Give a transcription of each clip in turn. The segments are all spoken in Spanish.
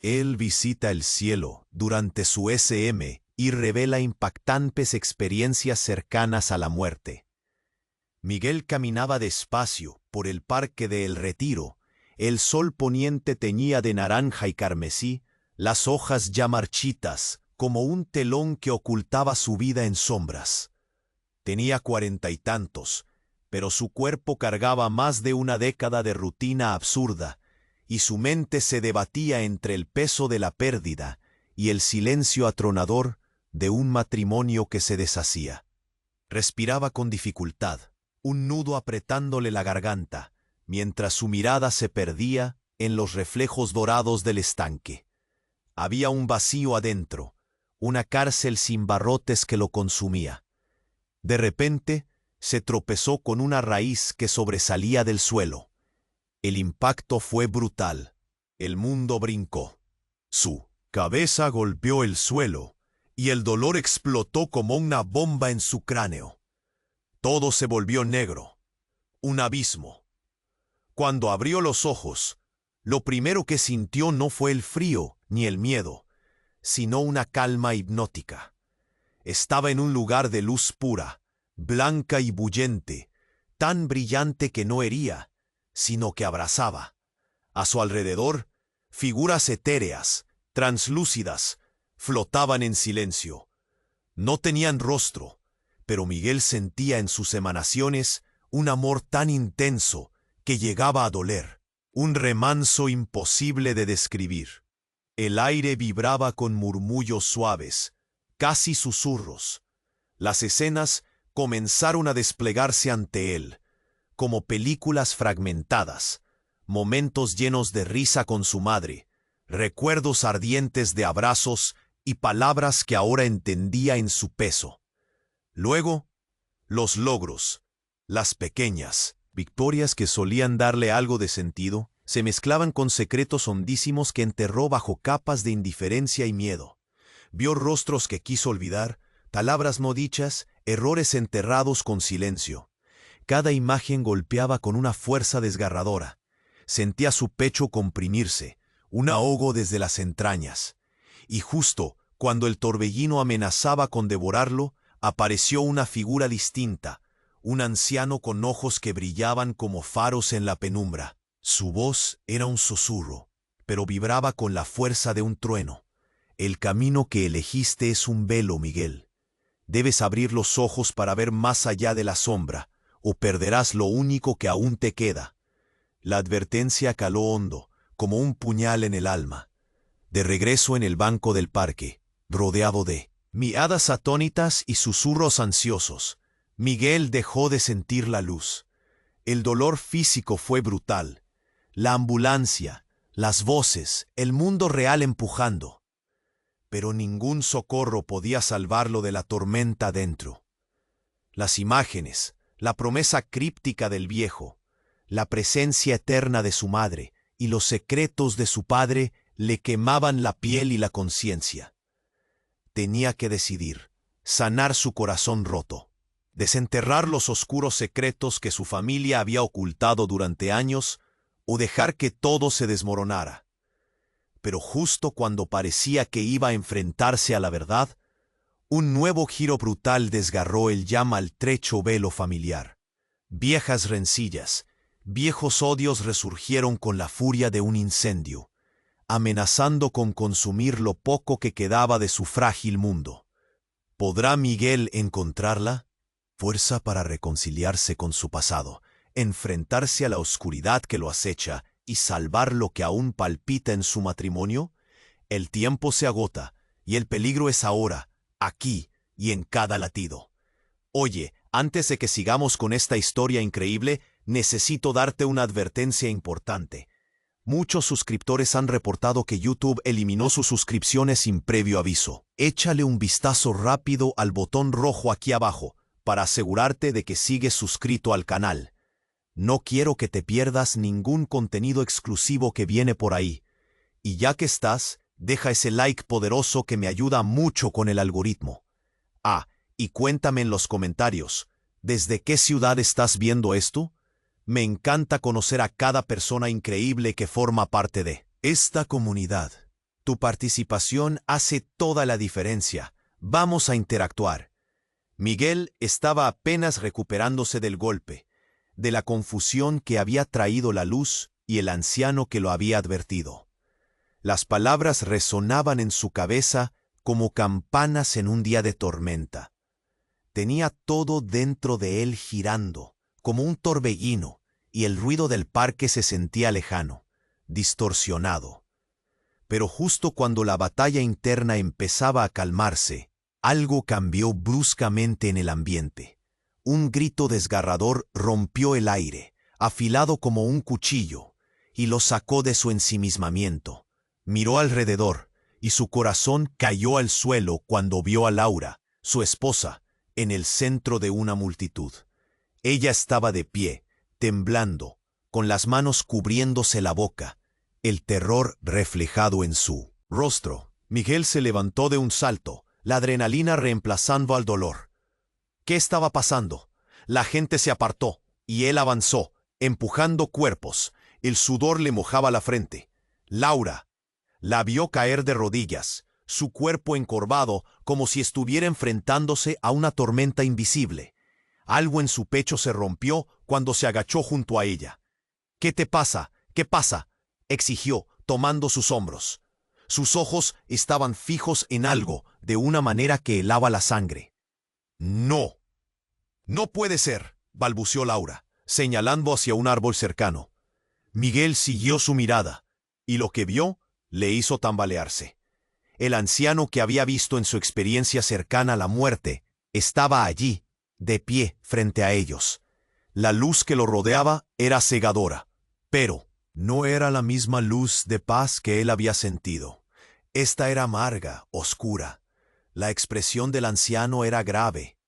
Él visita el cielo durante su SM y revela impactantes experiencias cercanas a la muerte. Miguel caminaba despacio por el parque de El Retiro. El sol poniente teñía de naranja y carmesí las hojas ya marchitas, como un telón que ocultaba su vida en sombras. Tenía 40 y tantos, pero su cuerpo cargaba más de una década de rutina absurda, y su mente se debatía entre el peso de la pérdida y el silencio atronador de un matrimonio que se deshacía. Respiraba con dificultad, un nudo apretándole la garganta, mientras su mirada se perdía en los reflejos dorados del estanque. Había un vacío adentro, una cárcel sin barrotes que lo consumía. De repente, se tropezó con una raíz que sobresalía del suelo. El impacto fue brutal. El mundo brincó. Su cabeza golpeó el suelo, y el dolor explotó como una bomba en su cráneo. Todo se volvió negro. Un abismo. Cuando abrió los ojos, lo primero que sintió no fue el frío ni el miedo, sino una calma hipnótica. Estaba en un lugar de luz pura, blanca y bullente, tan brillante que no hería, sino que abrazaba. A su alrededor, figuras etéreas, translúcidas, flotaban en silencio. No tenían rostro, pero Miguel sentía en sus emanaciones un amor tan intenso que llegaba a doler, un remanso imposible de describir. El aire vibraba con murmullos suaves, casi susurros. Las escenas comenzaron a desplegarse ante él, como películas fragmentadas, momentos llenos de risa con su madre, recuerdos ardientes de abrazos y palabras que ahora entendía en su peso. Luego, los logros, las pequeñas victorias que solían darle algo de sentido, se mezclaban con secretos hondísimos que enterró bajo capas de indiferencia y miedo. Vio rostros que quiso olvidar, palabras no dichas, errores enterrados con silencio. Cada imagen golpeaba con una fuerza desgarradora. Sentía su pecho comprimirse, un ahogo desde las entrañas. Y justo cuando el torbellino amenazaba con devorarlo, apareció una figura distinta, un anciano con ojos que brillaban como faros en la penumbra. Su voz era un susurro, pero vibraba con la fuerza de un trueno. El camino que elegiste es un velo, Miguel. Debes abrir los ojos para ver más allá de la sombra, o perderás lo único que aún te queda. La advertencia caló hondo, como un puñal en el alma. De regreso en el banco del parque, rodeado de miradas atónitas y susurros ansiosos, Miguel dejó de sentir la luz. El dolor físico fue brutal. La ambulancia, las voces, el mundo real empujando. Pero ningún socorro podía salvarlo de la tormenta dentro. Las imágenes, la promesa críptica del viejo, la presencia eterna de su madre y los secretos de su padre le quemaban la piel y la conciencia. Tenía que decidir, sanar su corazón roto, desenterrar los oscuros secretos que su familia había ocultado durante años o dejar que todo se desmoronara. Pero justo cuando parecía que iba a enfrentarse a la verdad, un nuevo giro brutal desgarró el ya maltrecho velo familiar. Viejas rencillas, viejos odios resurgieron con la furia de un incendio, amenazando con consumir lo poco que quedaba de su frágil mundo. ¿Podrá Miguel encontrarla? Fuerza para reconciliarse con su pasado, enfrentarse a la oscuridad que lo acecha y salvar lo que aún palpita en su matrimonio. El tiempo se agota y el peligro es ahora, aquí y en cada latido. Oye, antes de que sigamos con esta historia increíble, necesito darte una advertencia importante. Muchos suscriptores han reportado que YouTube eliminó sus suscripciones sin previo aviso. Échale un vistazo rápido al botón rojo aquí abajo para asegurarte de que sigues suscrito al canal. No quiero que te pierdas ningún contenido exclusivo que viene por ahí. Y ya que estás, deja ese like poderoso que me ayuda mucho con el algoritmo. Ah, y cuéntame en los comentarios, ¿desde qué ciudad estás viendo esto? Me encanta conocer a cada persona increíble que forma parte de esta comunidad. Tu participación hace toda la diferencia. Vamos a interactuar. Miguel estaba apenas recuperándose del golpe, de la confusión que había traído la luz y el anciano que lo había advertido. Las palabras resonaban en su cabeza como campanas en un día de tormenta. Tenía todo dentro de él girando, como un torbellino, y el ruido del parque se sentía lejano, distorsionado. Pero justo cuando la batalla interna empezaba a calmarse, algo cambió bruscamente en el ambiente. Un grito desgarrador rompió el aire, afilado como un cuchillo, y lo sacó de su ensimismamiento. Miró alrededor, y su corazón cayó al suelo cuando vio a Laura, su esposa, en el centro de una multitud. Ella estaba de pie, temblando, con las manos cubriéndose la boca, el terror reflejado en su rostro. Miguel se levantó de un salto, la adrenalina reemplazando al dolor. ¿Qué estaba pasando? La gente se apartó, y él avanzó, empujando cuerpos. El sudor le mojaba la frente. Laura la vio caer de rodillas, su cuerpo encorvado como si estuviera enfrentándose a una tormenta invisible. Algo en su pecho se rompió cuando se agachó junto a ella. «¿Qué te pasa? ¿Qué pasa?», exigió, tomando sus hombros. Sus ojos estaban fijos en algo, de una manera que helaba la sangre. «No. No puede ser», balbuceó Laura, señalando hacia un árbol cercano. Miguel siguió su mirada, y lo que vio le hizo tambalearse. El anciano que había visto en su experiencia cercana a la muerte estaba allí, de pie frente a ellos. La luz que lo rodeaba era cegadora, pero no era la misma luz de paz que él había sentido. Esta era amarga, oscura. La expresión del anciano era grave,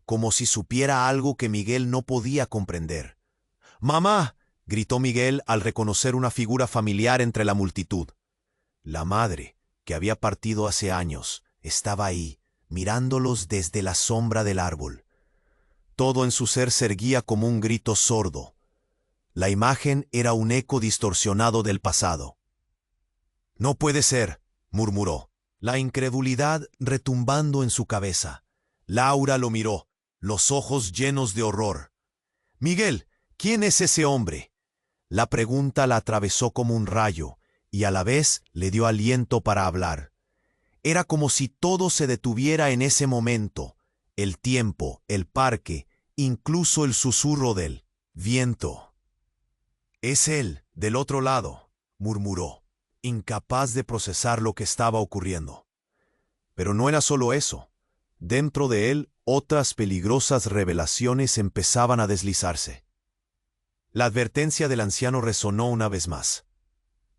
como si supiera algo que Miguel no podía comprender. «¡Mamá!», gritó Miguel al reconocer una figura familiar entre la multitud. La madre, que había partido hace años, estaba ahí, mirándolos desde la sombra del árbol. Todo en su ser se erguía como un grito sordo. La imagen era un eco distorsionado del pasado. «No puede ser», murmuró, la incredulidad retumbando en su cabeza. Laura lo miró, los ojos llenos de horror. «Miguel, ¿quién es ese hombre?». La pregunta la atravesó como un rayo, y a la vez le dio aliento para hablar. Era como si todo se detuviera en ese momento, el tiempo, el parque, incluso el susurro del viento. «Es él, del otro lado», murmuró, incapaz de procesar lo que estaba ocurriendo. Pero no era solo eso. Dentro de él, otras peligrosas revelaciones empezaban a deslizarse. La advertencia del anciano resonó una vez más.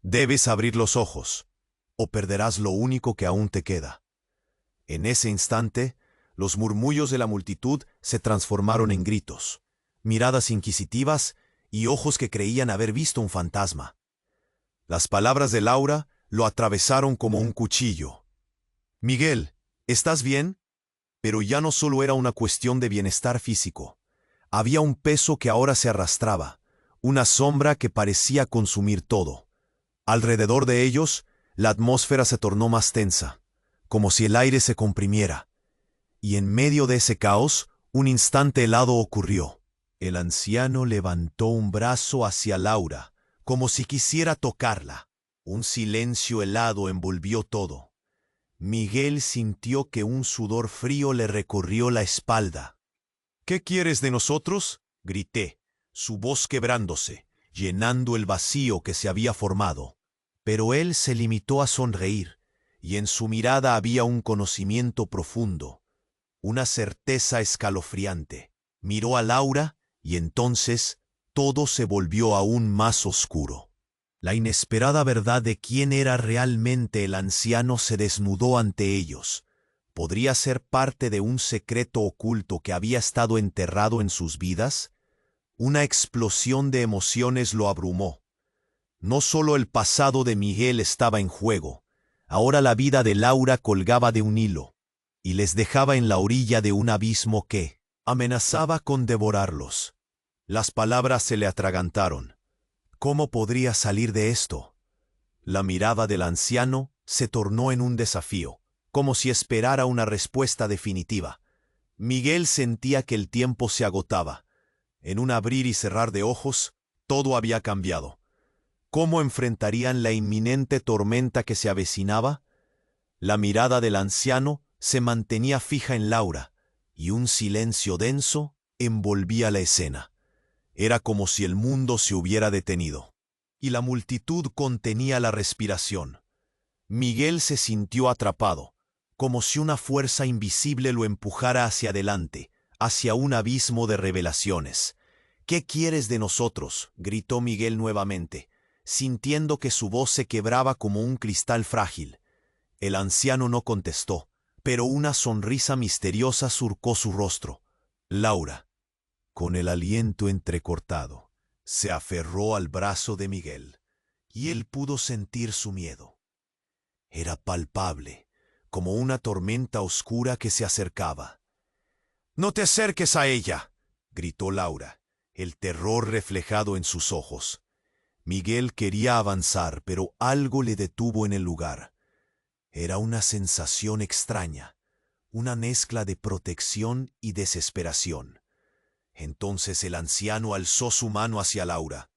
«Debes abrir los ojos, o perderás lo único que aún te queda». En ese instante, los murmullos de la multitud se transformaron en gritos, miradas inquisitivas y ojos que creían haber visto un fantasma. Las palabras de Laura lo atravesaron como un cuchillo. «Miguel, ¿estás bien?». Pero ya no solo era una cuestión de bienestar físico. Había un peso que ahora se arrastraba, una sombra que parecía consumir todo. Alrededor de ellos, la atmósfera se tornó más tensa, como si el aire se comprimiera. Y en medio de ese caos, un instante helado ocurrió. El anciano levantó un brazo hacia Laura, como si quisiera tocarla. Un silencio helado envolvió todo. Miguel sintió que un sudor frío le recorrió la espalda. «¿Qué quieres de nosotros?», grité, su voz quebrándose, llenando el vacío que se había formado. Pero él se limitó a sonreír, y en su mirada había un conocimiento profundo, una certeza escalofriante. Miró a Laura, y entonces todo se volvió aún más oscuro. La inesperada verdad de quién era realmente el anciano se desnudó ante ellos. ¿Podría ser parte de un secreto oculto que había estado enterrado en sus vidas? Una explosión de emociones lo abrumó. No solo el pasado de Miguel estaba en juego, ahora la vida de Laura colgaba de un hilo, y les dejaba en la orilla de un abismo que amenazaba con devorarlos. Las palabras se le atragantaron. ¿Cómo podría salir de esto? La mirada del anciano se tornó en un desafío, como si esperara una respuesta definitiva. Miguel sentía que el tiempo se agotaba. En un abrir y cerrar de ojos, todo había cambiado. ¿Cómo enfrentarían la inminente tormenta que se avecinaba? La mirada del anciano se mantenía fija en Laura, y un silencio denso envolvía la escena. Era como si el mundo se hubiera detenido, y la multitud contenía la respiración. Miguel se sintió atrapado, como si una fuerza invisible lo empujara hacia adelante, hacia un abismo de revelaciones. «¿Qué quieres de nosotros?», gritó Miguel nuevamente, sintiendo que su voz se quebraba como un cristal frágil. El anciano no contestó, pero una sonrisa misteriosa surcó su rostro. Laura, con el aliento entrecortado, se aferró al brazo de Miguel, y él pudo sentir su miedo. Era palpable, como una tormenta oscura que se acercaba. «¡No te acerques a ella!», gritó Laura, el terror reflejado en sus ojos. Miguel quería avanzar, pero algo le detuvo en el lugar. Era una sensación extraña, una mezcla de protección y desesperación. Entonces el anciano alzó su mano hacia Laura.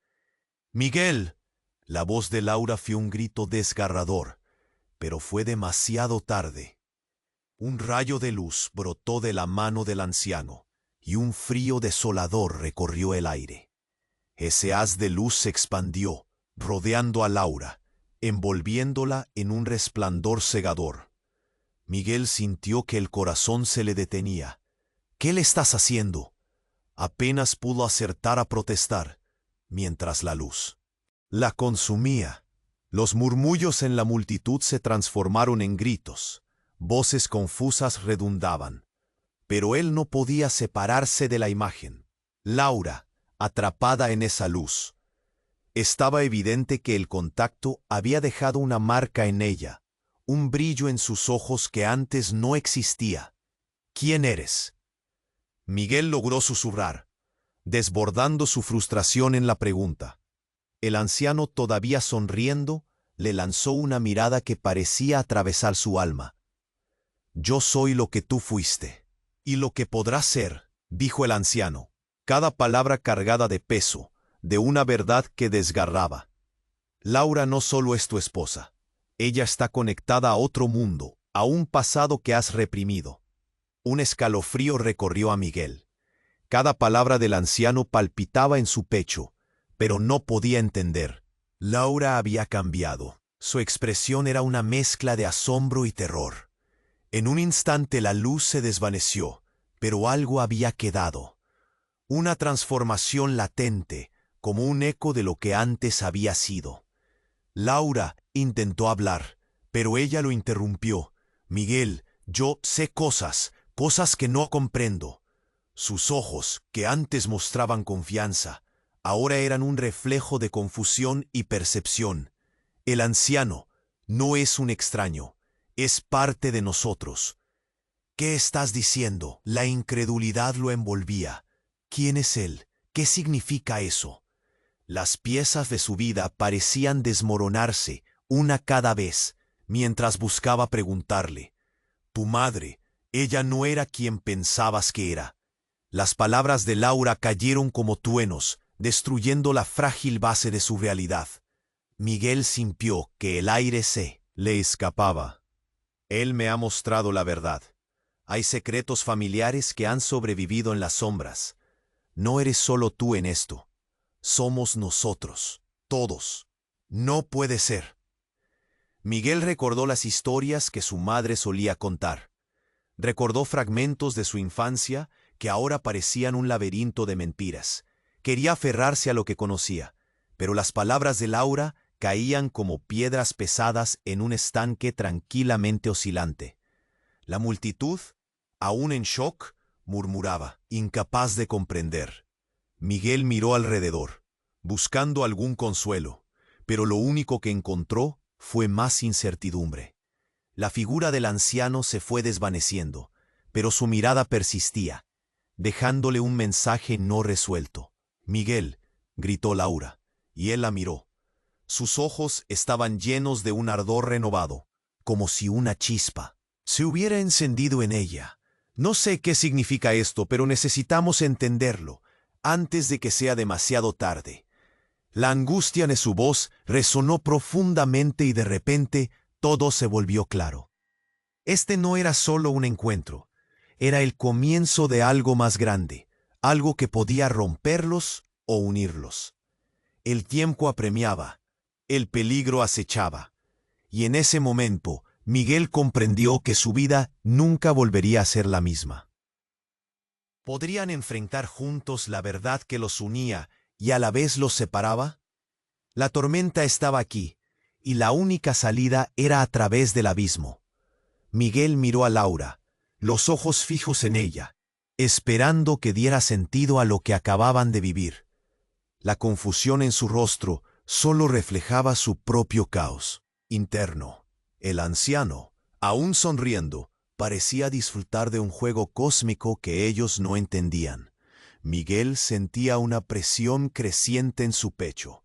«¡Miguel!». La voz de Laura fue un grito desgarrador, pero fue demasiado tarde. Un rayo de luz brotó de la mano del anciano, y un frío desolador recorrió el aire. Ese haz de luz se expandió, rodeando a Laura, envolviéndola en un resplandor cegador. Miguel sintió que el corazón se le detenía. «¿Qué le estás haciendo?». Apenas pudo acertar a protestar, mientras la luz la consumía. Los murmullos en la multitud se transformaron en gritos. Voces confusas redundaban. Pero él no podía separarse de la imagen. Laura, atrapada en esa luz. Estaba evidente que el contacto había dejado una marca en ella, un brillo en sus ojos que antes no existía. «¿Quién eres?». Miguel logró susurrar, desbordando su frustración en la pregunta. El anciano, todavía sonriendo, le lanzó una mirada que parecía atravesar su alma. «Yo soy lo que tú fuiste, y lo que podrás ser», dijo el anciano, cada palabra cargada de peso, de una verdad que desgarraba. «Laura no solo es tu esposa, ella está conectada a otro mundo, a un pasado que has reprimido». Un escalofrío recorrió a Miguel. Cada palabra del anciano palpitaba en su pecho, pero no podía entender. Laura había cambiado. Su expresión era una mezcla de asombro y terror. En un instante la luz se desvaneció, pero algo había quedado. Una transformación latente, como un eco de lo que antes había sido. Laura intentó hablar, pero ella lo interrumpió. «Miguel, yo sé cosas que no comprendo». Sus ojos, que antes mostraban confianza, ahora eran un reflejo de confusión y percepción. El anciano no es un extraño, es parte de nosotros. «¿Qué estás diciendo?». La incredulidad lo envolvía. ¿Quién es él? ¿Qué significa eso? Las piezas de su vida parecían desmoronarse, una cada vez, mientras buscaba preguntarle. «Tu madre, ella no era quien pensabas que era». Las palabras de Laura cayeron como truenos, destruyendo la frágil base de su realidad. Miguel sintió que el aire se le escapaba. «Él me ha mostrado la verdad. Hay secretos familiares que han sobrevivido en las sombras. No eres solo tú en esto. Somos nosotros, todos. No puede ser». Miguel recordó las historias que su madre solía contar. Recordó fragmentos de su infancia que ahora parecían un laberinto de mentiras. Quería aferrarse a lo que conocía, pero las palabras de Laura caían como piedras pesadas en un estanque tranquilamente oscilante. La multitud, aún en shock, murmuraba, incapaz de comprender. Miguel miró alrededor, buscando algún consuelo, pero lo único que encontró fue más incertidumbre. La figura del anciano se fue desvaneciendo, pero su mirada persistía, dejándole un mensaje no resuelto. «Miguel», gritó Laura, y él la miró. Sus ojos estaban llenos de un ardor renovado, como si una chispa se hubiera encendido en ella. No sé qué significa esto, pero necesitamos entenderlo antes de que sea demasiado tarde. La angustia de su voz resonó profundamente y de repente todo se volvió claro. Este no era solo un encuentro, era el comienzo de algo más grande, algo que podía romperlos o unirlos. El tiempo apremiaba, el peligro acechaba, y en ese momento Miguel comprendió que su vida nunca volvería a ser la misma. ¿Podrían enfrentar juntos la verdad que los unía y a la vez los separaba? La tormenta estaba aquí, y la única salida era a través del abismo. Miguel miró a Laura, los ojos fijos en ella, esperando que diera sentido a lo que acababan de vivir. La confusión en su rostro solo reflejaba su propio caos interno. El anciano, aún sonriendo, parecía disfrutar de un juego cósmico que ellos no entendían. Miguel sentía una presión creciente en su pecho.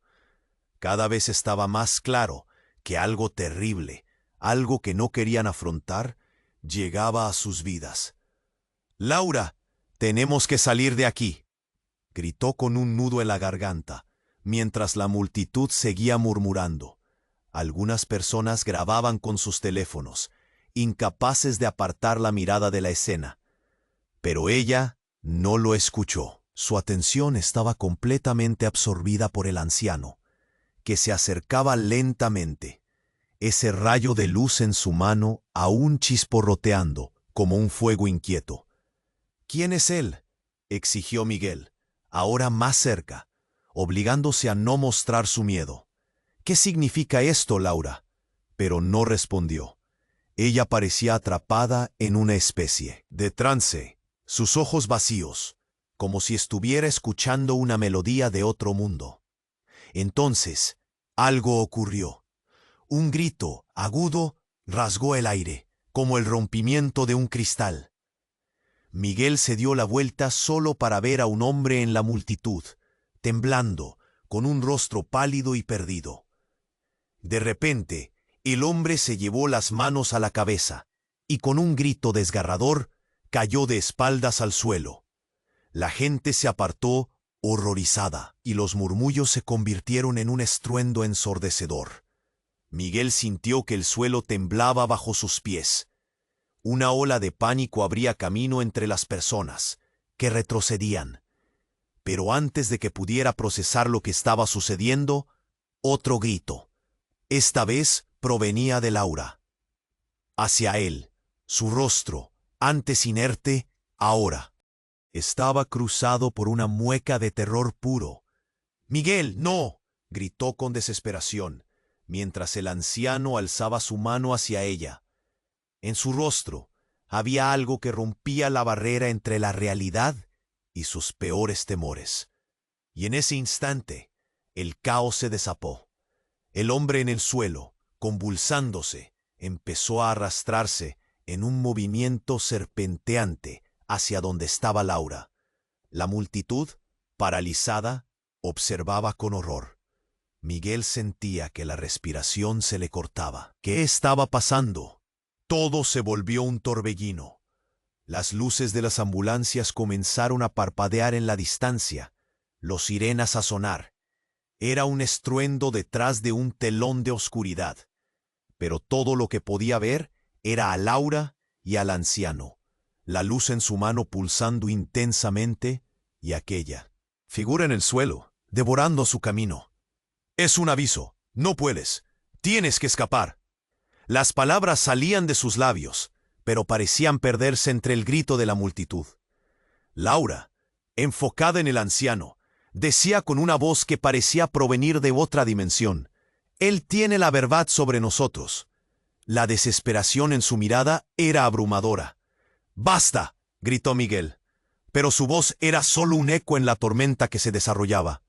Cada vez estaba más claro que algo terrible, algo que no querían afrontar, llegaba a sus vidas. «Laura, tenemos que salir de aquí», gritó con un nudo en la garganta, mientras la multitud seguía murmurando. Algunas personas grababan con sus teléfonos, incapaces de apartar la mirada de la escena. Pero ella no lo escuchó. Su atención estaba completamente absorbida por el anciano, que se acercaba lentamente, ese rayo de luz en su mano aún chisporroteando como un fuego inquieto. «¿Quién es él?», exigió Miguel, ahora más cerca, obligándose a no mostrar su miedo. «¿Qué significa esto, Laura?», pero no respondió. Ella parecía atrapada en una especie de trance, sus ojos vacíos, como si estuviera escuchando una melodía de otro mundo. Entonces, algo ocurrió. Un grito agudo rasgó el aire, como el rompimiento de un cristal. Miguel se dio la vuelta solo para ver a un hombre en la multitud, temblando, con un rostro pálido y perdido. De repente, el hombre se llevó las manos a la cabeza, y con un grito desgarrador, cayó de espaldas al suelo. La gente se apartó, horrorizada, y los murmullos se convirtieron en un estruendo ensordecedor. Miguel sintió que el suelo temblaba bajo sus pies. Una ola de pánico abría camino entre las personas, que retrocedían. Pero antes de que pudiera procesar lo que estaba sucediendo, otro grito. Esta vez provenía de Laura. Hacia él, su rostro, antes inerte, ahora estaba cruzado por una mueca de terror puro. «¡Miguel, no!», gritó con desesperación, mientras el anciano alzaba su mano hacia ella. En su rostro había algo que rompía la barrera entre la realidad y sus peores temores. Y en ese instante, el caos se desató. El hombre en el suelo, convulsándose, empezó a arrastrarse en un movimiento serpenteante hacia donde estaba Laura. La multitud, paralizada, observaba con horror. Miguel sentía que la respiración se le cortaba. ¿Qué estaba pasando? Todo se volvió un torbellino. Las luces de las ambulancias comenzaron a parpadear en la distancia, los sirenas a sonar. Era un estruendo detrás de un telón de oscuridad. Pero todo lo que podía ver era a Laura y al anciano, la luz en su mano pulsando intensamente, y aquella figura en el suelo, devorando su camino. «Es un aviso. No puedes. Tienes que escapar». Las palabras salían de sus labios, pero parecían perderse entre el grito de la multitud. Laura, enfocada en el anciano, decía con una voz que parecía provenir de otra dimensión: «Él tiene la verdad sobre nosotros». La desesperación en su mirada era abrumadora. «¡Basta!», gritó Miguel, pero su voz era solo un eco en la tormenta que se desarrollaba.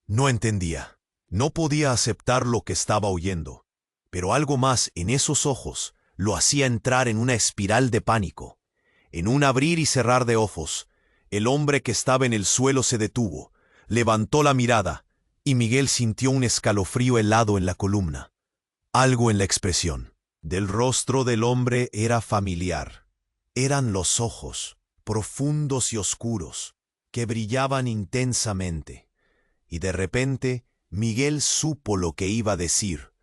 No entendía. No podía aceptar lo que estaba oyendo, pero algo más en esos ojos lo hacía entrar en una espiral de pánico. En un abrir y cerrar de ojos, el hombre que estaba en el suelo se detuvo, levantó la mirada, y Miguel sintió un escalofrío helado en la columna. Algo en la expresión, Del rostro del hombre era familiar. Eran los ojos, profundos y oscuros, que brillaban intensamente. Y de repente, Miguel supo lo que iba a decir,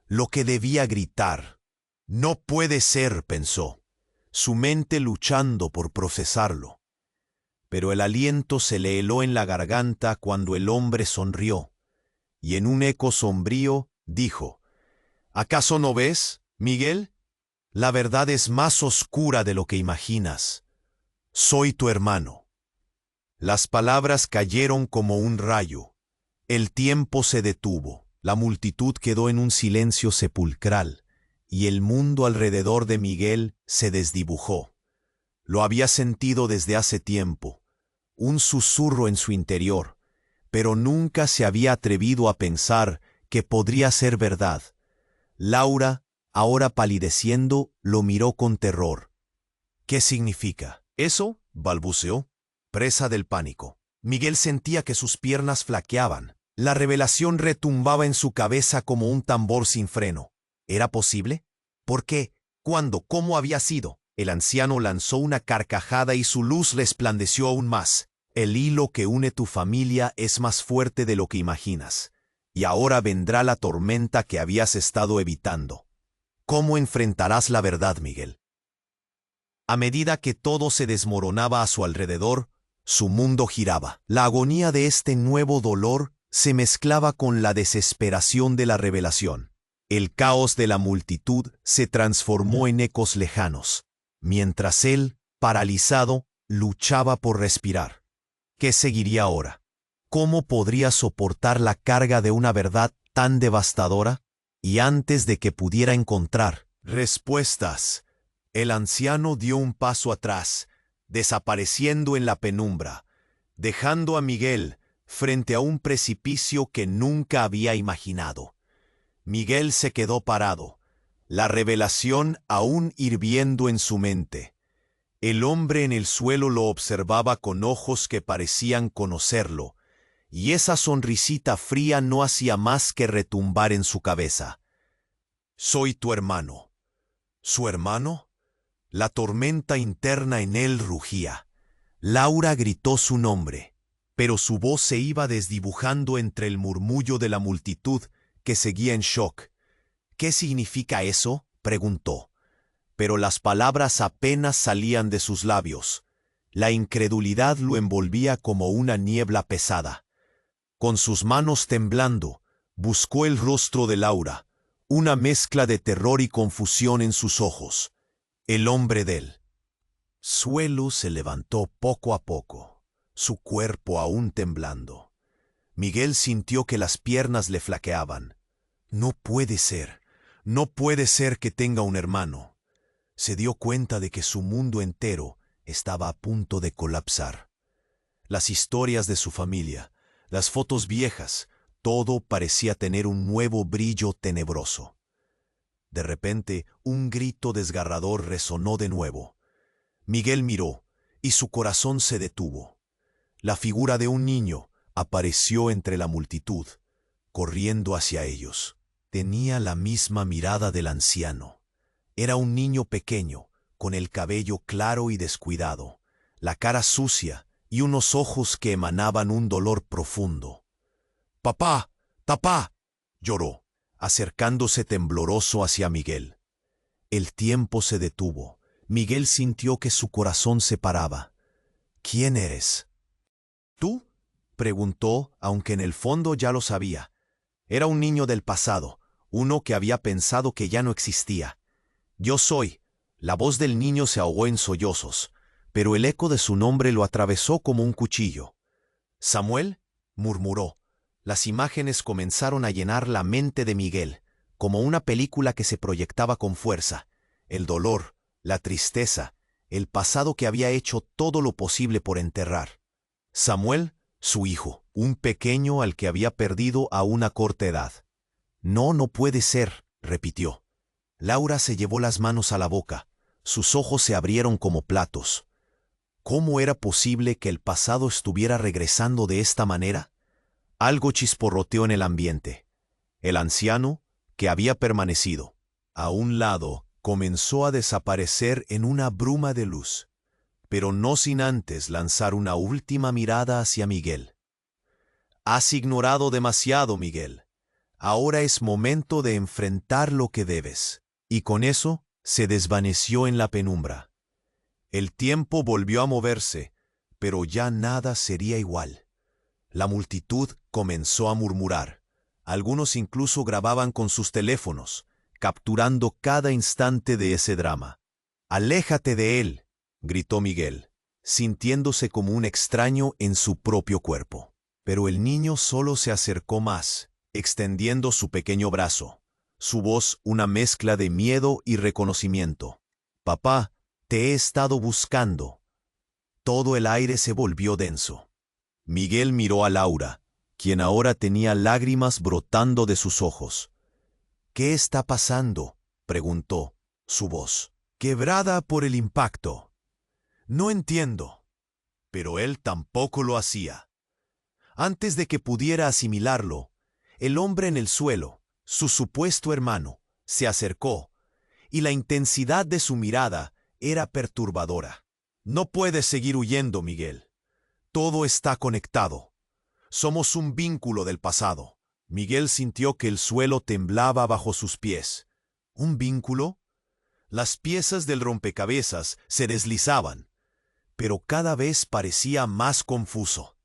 lo que debía gritar. No puede ser, pensó, su mente luchando por procesarlo. Pero el aliento se le heló en la garganta cuando el hombre sonrió, y en un eco sombrío dijo: ¿Acaso no ves, Miguel? La verdad es más oscura de lo que imaginas. Soy tu hermano. Las palabras cayeron como un rayo. El tiempo se detuvo, la multitud quedó en un silencio sepulcral, y el mundo alrededor de Miguel se desdibujó. Lo había sentido desde hace tiempo, un susurro en su interior, pero nunca se había atrevido a pensar que podría ser verdad. Laura, ahora palideciendo, lo miró con terror. ¿Qué significa eso?, balbuceó, presa del pánico. Miguel sentía que sus piernas flaqueaban. La revelación retumbaba en su cabeza como un tambor sin freno. ¿Era posible? ¿Por qué? ¿Cuándo? ¿Cómo había sido? El anciano lanzó una carcajada y su luz resplandeció aún más. El hilo que une tu familia es más fuerte de lo que imaginas. Y ahora vendrá la tormenta que habías estado evitando. ¿Cómo enfrentarás la verdad, Miguel? A medida que todo se desmoronaba a su alrededor, su mundo giraba. La agonía de este nuevo dolor se mezclaba con la desesperación de la revelación. El caos de la multitud se transformó en ecos lejanos, mientras él, paralizado, luchaba por respirar. ¿Qué seguiría ahora? ¿Cómo podría soportar la carga de una verdad tan devastadora? Y antes de que pudiera encontrar respuestas, el anciano dio un paso atrás, desapareciendo en la penumbra, dejando a Miguel frente a un precipicio que nunca había imaginado. Miguel se quedó parado, la revelación aún hirviendo en su mente. El hombre en el suelo lo observaba con ojos que parecían conocerlo, y esa sonrisita fría no hacía más que retumbar en su cabeza. «Soy tu hermano». ¿Su hermano? La tormenta interna en él rugía. Laura gritó su nombre, pero su voz se iba desdibujando entre el murmullo de la multitud que seguía en shock. «¿Qué significa eso?», preguntó. Pero las palabras apenas salían de sus labios. La incredulidad lo envolvía como una niebla pesada. Con sus manos temblando, buscó el rostro de Laura, una mezcla de terror y confusión en sus ojos. El hombre del suelo se levantó poco a poco, su cuerpo aún temblando. Miguel sintió que las piernas le flaqueaban. No puede ser que tenga un hermano. Se dio cuenta de que su mundo entero estaba a punto de colapsar. Las historias de su familia, las fotos viejas, todo parecía tener un nuevo brillo tenebroso. De repente, un grito desgarrador resonó de nuevo. Miguel miró, y su corazón se detuvo. La figura de un niño apareció entre la multitud, corriendo hacia ellos. Tenía la misma mirada del anciano. Era un niño pequeño, con el cabello claro y descuidado, la cara sucia y unos ojos que emanaban un dolor profundo. «¡Papá! ¡Papá!», lloró, acercándose tembloroso hacia Miguel. El tiempo se detuvo. Miguel sintió que su corazón se paraba. «¿Quién eres?» «¿Tú?», preguntó, aunque en el fondo ya lo sabía. Era un niño del pasado, uno que había pensado que ya no existía. «Yo soy». La voz del niño se ahogó en sollozos, pero el eco de su nombre lo atravesó como un cuchillo. «¿Samuel?», murmuró. Las imágenes comenzaron a llenar la mente de Miguel, como una película que se proyectaba con fuerza. El dolor, la tristeza, el pasado que había hecho todo lo posible por enterrar. Samuel, su hijo, un pequeño al que había perdido a una corta edad. «No, no puede ser», repitió. Laura se llevó las manos a la boca. Sus ojos se abrieron como platos. ¿Cómo era posible que el pasado estuviera regresando de esta manera? Algo chisporroteó en el ambiente. El anciano, que había permanecido, A un lado, comenzó a desaparecer en una bruma de luz, pero no sin antes lanzar una última mirada hacia Miguel. Has ignorado demasiado, Miguel. Ahora es momento de enfrentar lo que debes. Y con eso se desvaneció en la penumbra. El tiempo volvió a moverse, pero ya nada sería igual. La multitud comenzó a murmurar. Algunos incluso grababan con sus teléfonos, capturando cada instante de ese drama. «Aléjate de él», gritó Miguel, sintiéndose como un extraño en su propio cuerpo. Pero el niño solo se acercó más, extendiendo su pequeño brazo, su voz una mezcla de miedo y reconocimiento. «Papá, te he estado buscando». Todo el aire se volvió denso. Miguel miró a Laura, quien ahora tenía lágrimas brotando de sus ojos. «¿Qué está pasando?», preguntó, su voz quebrada por el impacto. «No entiendo». Pero él tampoco lo hacía. Antes de que pudiera asimilarlo, el hombre en el suelo, su supuesto hermano, se acercó, y la intensidad de su mirada era perturbadora. «No puedes seguir huyendo, Miguel. Todo está conectado. Somos un vínculo del pasado». Miguel sintió que el suelo temblaba bajo sus pies. ¿Un vínculo? Las piezas del rompecabezas se deslizaban, pero cada vez parecía más confuso.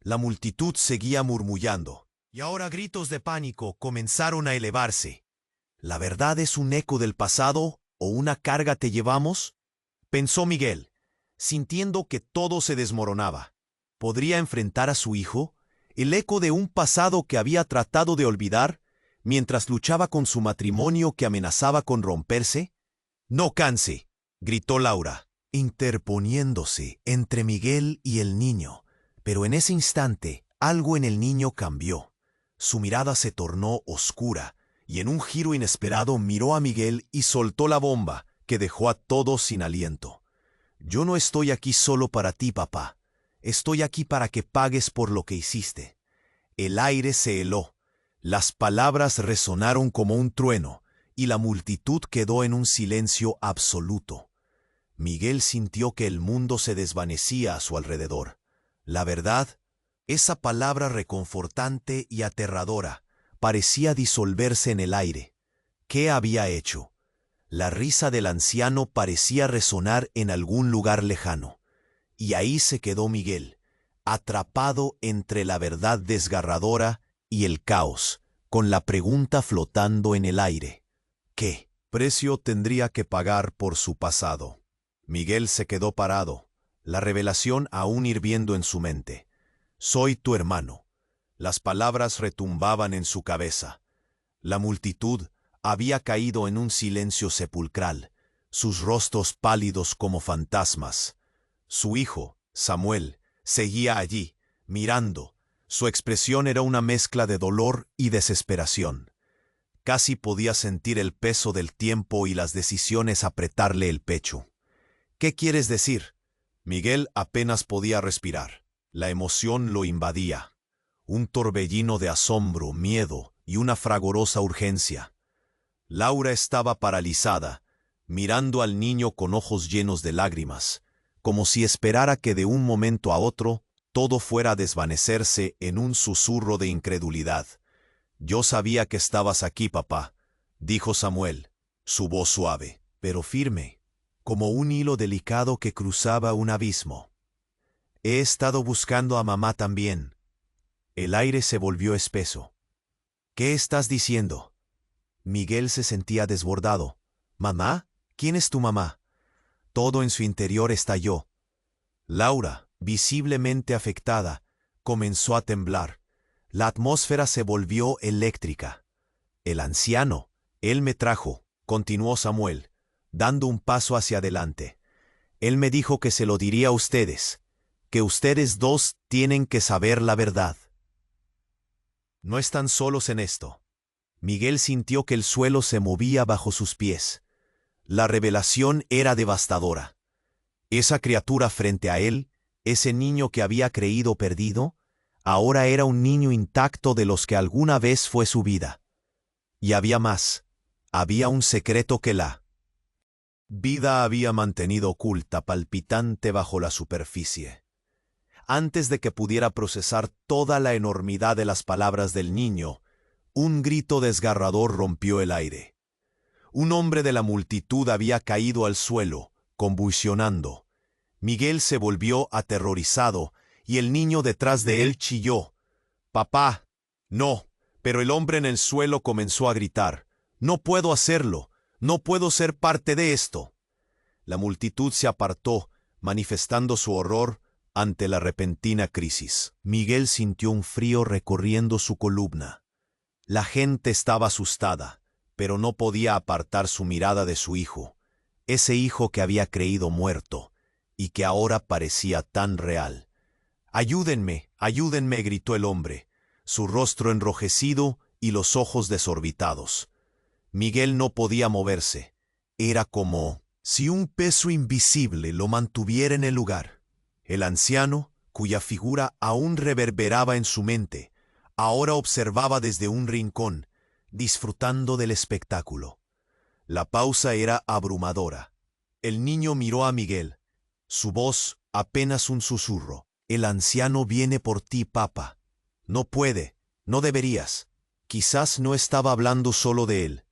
La multitud seguía murmullando, y ahora gritos de pánico comenzaron a elevarse. ¿La verdad es un eco del pasado o una carga te llevamos?, pensó Miguel, sintiendo que todo se desmoronaba. ¿Podría enfrentar a su hijo, el eco de un pasado que había tratado de olvidar, mientras luchaba con su matrimonio que amenazaba con romperse? «No canse», gritó Laura, interponiéndose entre Miguel y el niño. Pero en ese instante, algo en el niño cambió. Su mirada se tornó oscura, y en un giro inesperado miró a Miguel y soltó la bomba, que dejó a todos sin aliento. «Yo no estoy aquí solo para ti, papá. Estoy aquí para que pagues por lo que hiciste». El aire se heló, las palabras resonaron como un trueno, y la multitud quedó en un silencio absoluto. Miguel sintió que el mundo se desvanecía a su alrededor. La verdad, esa palabra reconfortante y aterradora, parecía disolverse en el aire. ¿Qué había hecho? La risa del anciano parecía resonar en algún lugar lejano. Y ahí se quedó Miguel, atrapado entre la verdad desgarradora y el caos, con la pregunta flotando en el aire. ¿Qué precio tendría que pagar por su pasado? Miguel se quedó parado, la revelación aún hirviendo en su mente. «Soy tu hermano». Las palabras retumbaban en su cabeza. La multitud había caído en un silencio sepulcral, sus rostros pálidos como fantasmas. Su hijo, Samuel, seguía allí, mirando. Su expresión era una mezcla de dolor y desesperación. Casi podía sentir el peso del tiempo y las decisiones apretarle el pecho. «¿Qué quieres decir?». Miguel apenas podía respirar. La emoción lo invadía. Un torbellino de asombro, miedo y una fragorosa urgencia. Laura estaba paralizada, mirando al niño con ojos llenos de lágrimas, como si esperara que de un momento a otro todo fuera a desvanecerse en un susurro de incredulidad. «Yo sabía que estabas aquí, papá», dijo Samuel, su voz suave, pero firme, como un hilo delicado que cruzaba un abismo. «He estado buscando a mamá también». El aire se volvió espeso. «¿Qué estás diciendo?». Miguel se sentía desbordado. «¿Mamá? ¿Quién es tu mamá?». Todo en su interior estalló. Laura, visiblemente afectada, comenzó a temblar. La atmósfera se volvió eléctrica. «El anciano, él me trajo», continuó Samuel, dando un paso hacia adelante. «Él me dijo que se lo diría a ustedes, que ustedes dos tienen que saber la verdad». No están solos en esto. Miguel sintió que el suelo se movía bajo sus pies. La revelación era devastadora. Esa criatura frente a él, ese niño que había creído perdido, ahora era un niño intacto de los que alguna vez fue su vida. Y había más. Había un secreto que la vida había mantenido oculta, palpitante bajo la superficie. Antes de que pudiera procesar toda la enormidad de las palabras del niño, un grito desgarrador rompió el aire. Un hombre de la multitud había caído al suelo, convulsionando. Miguel se volvió aterrorizado y el niño detrás de él chilló: «¡Papá! No». Pero el hombre en el suelo comenzó a gritar: «No puedo hacerlo, no puedo ser parte de esto». La multitud se apartó, manifestando su horror ante la repentina crisis. Miguel sintió un frío recorriendo su columna. La gente estaba asustada, pero no podía apartar su mirada de su hijo, ese hijo que había creído muerto y que ahora parecía tan real. «Ayúdenme, ayúdenme», gritó el hombre, su rostro enrojecido y los ojos desorbitados. Miguel no podía moverse. Era como si un peso invisible lo mantuviera en el lugar. El anciano, cuya figura aún reverberaba en su mente, ahora observaba desde un rincón, disfrutando del espectáculo. La pausa era abrumadora. El niño miró a Miguel. Su voz apenas un susurro: «El anciano viene por ti, papá». «No puede, no deberías». Quizás no estaba hablando solo de él.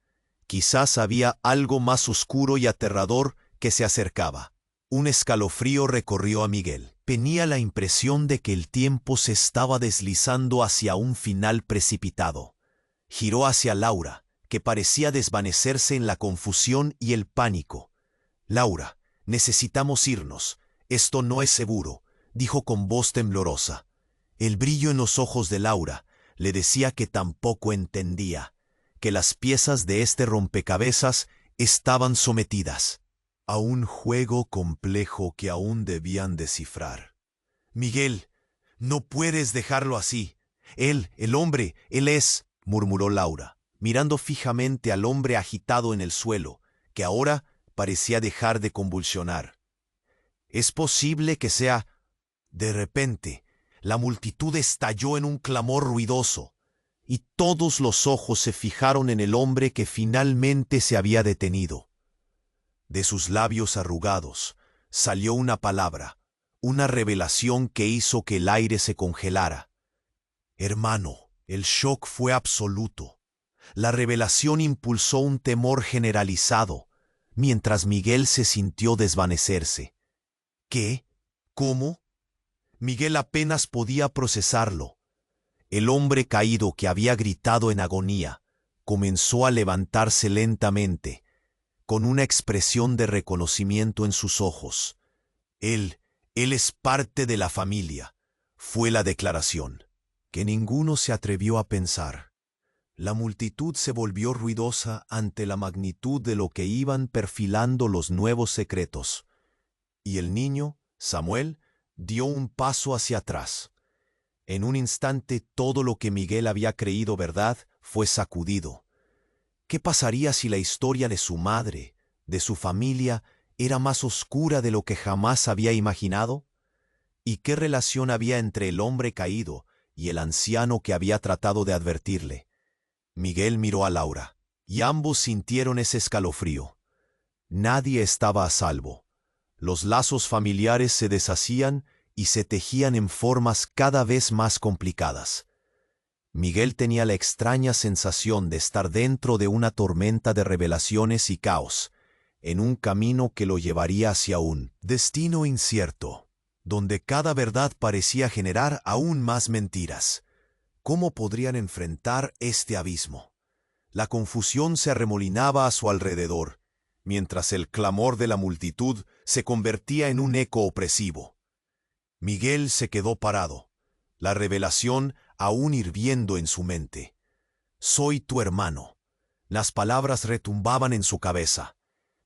Quizás había algo más oscuro y aterrador que se acercaba. Un escalofrío recorrió a Miguel. Tenía la impresión de que el tiempo se estaba deslizando hacia un final precipitado. Giró hacia Laura, que parecía desvanecerse en la confusión y el pánico. «Laura, necesitamos irnos. Esto no es seguro», dijo con voz temblorosa. El brillo en los ojos de Laura le decía que tampoco entendía, que las piezas de este rompecabezas estaban sometidas a un juego complejo que aún debían descifrar. «Miguel, no puedes dejarlo así. El hombre, él es», murmuró Laura, mirando fijamente al hombre agitado en el suelo, que ahora parecía dejar de convulsionar. «Es posible que sea...». De repente, la multitud estalló en un clamor ruidoso, y todos los ojos se fijaron en el hombre que finalmente se había detenido. De sus labios arrugados salió una palabra, una revelación que hizo que el aire se congelara. «Hermano». El shock fue absoluto. La revelación impulsó un temor generalizado, mientras Miguel se sintió desvanecerse. «¿Qué? ¿Cómo?». Miguel apenas podía procesarlo. El hombre caído que había gritado en agonía comenzó a levantarse lentamente, con una expresión de reconocimiento en sus ojos. Él es parte de la familia», fue la declaración, que ninguno se atrevió a pensar. La multitud se volvió ruidosa ante la magnitud de lo que iban perfilando los nuevos secretos. Y el niño, Samuel, dio un paso hacia atrás. En un instante todo lo que Miguel había creído verdad fue sacudido. ¿Qué pasaría si la historia de su madre, de su familia, era más oscura de lo que jamás había imaginado? ¿Y qué relación había entre el hombre caído y el anciano que había tratado de advertirle? Miguel miró a Laura, y ambos sintieron ese escalofrío. Nadie estaba a salvo. Los lazos familiares se deshacían y se tejían en formas cada vez más complicadas. Miguel tenía la extraña sensación de estar dentro de una tormenta de revelaciones y caos, en un camino que lo llevaría hacia un destino incierto, donde cada verdad parecía generar aún más mentiras. ¿Cómo podrían enfrentar este abismo? La confusión se arremolinaba a su alrededor, mientras el clamor de la multitud se convertía en un eco opresivo. Miguel se quedó parado, la revelación aún hirviendo en su mente. «Soy tu hermano». Las palabras retumbaban en su cabeza.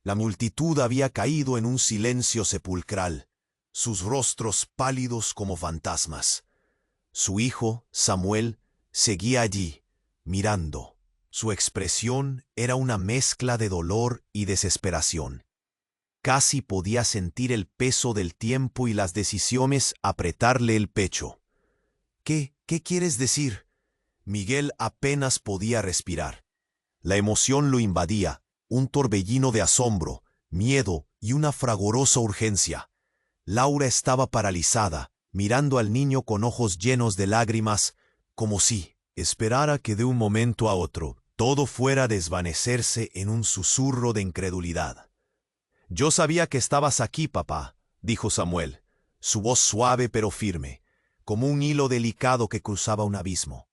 La multitud había caído en un silencio sepulcral, sus rostros pálidos como fantasmas. Su hijo, Samuel, seguía allí, mirando. Su expresión era una mezcla de dolor y desesperación. Casi podía sentir el peso del tiempo y las decisiones apretarle el pecho. ¿Qué quieres decir?» Miguel apenas podía respirar. La emoción lo invadía, un torbellino de asombro, miedo y una fragorosa urgencia. Laura estaba paralizada, mirando al niño con ojos llenos de lágrimas, como si esperara que de un momento a otro todo fuera a desvanecerse en un susurro de incredulidad. «Yo sabía que estabas aquí, papá», dijo Samuel, su voz suave pero firme, como un hilo delicado que cruzaba un abismo.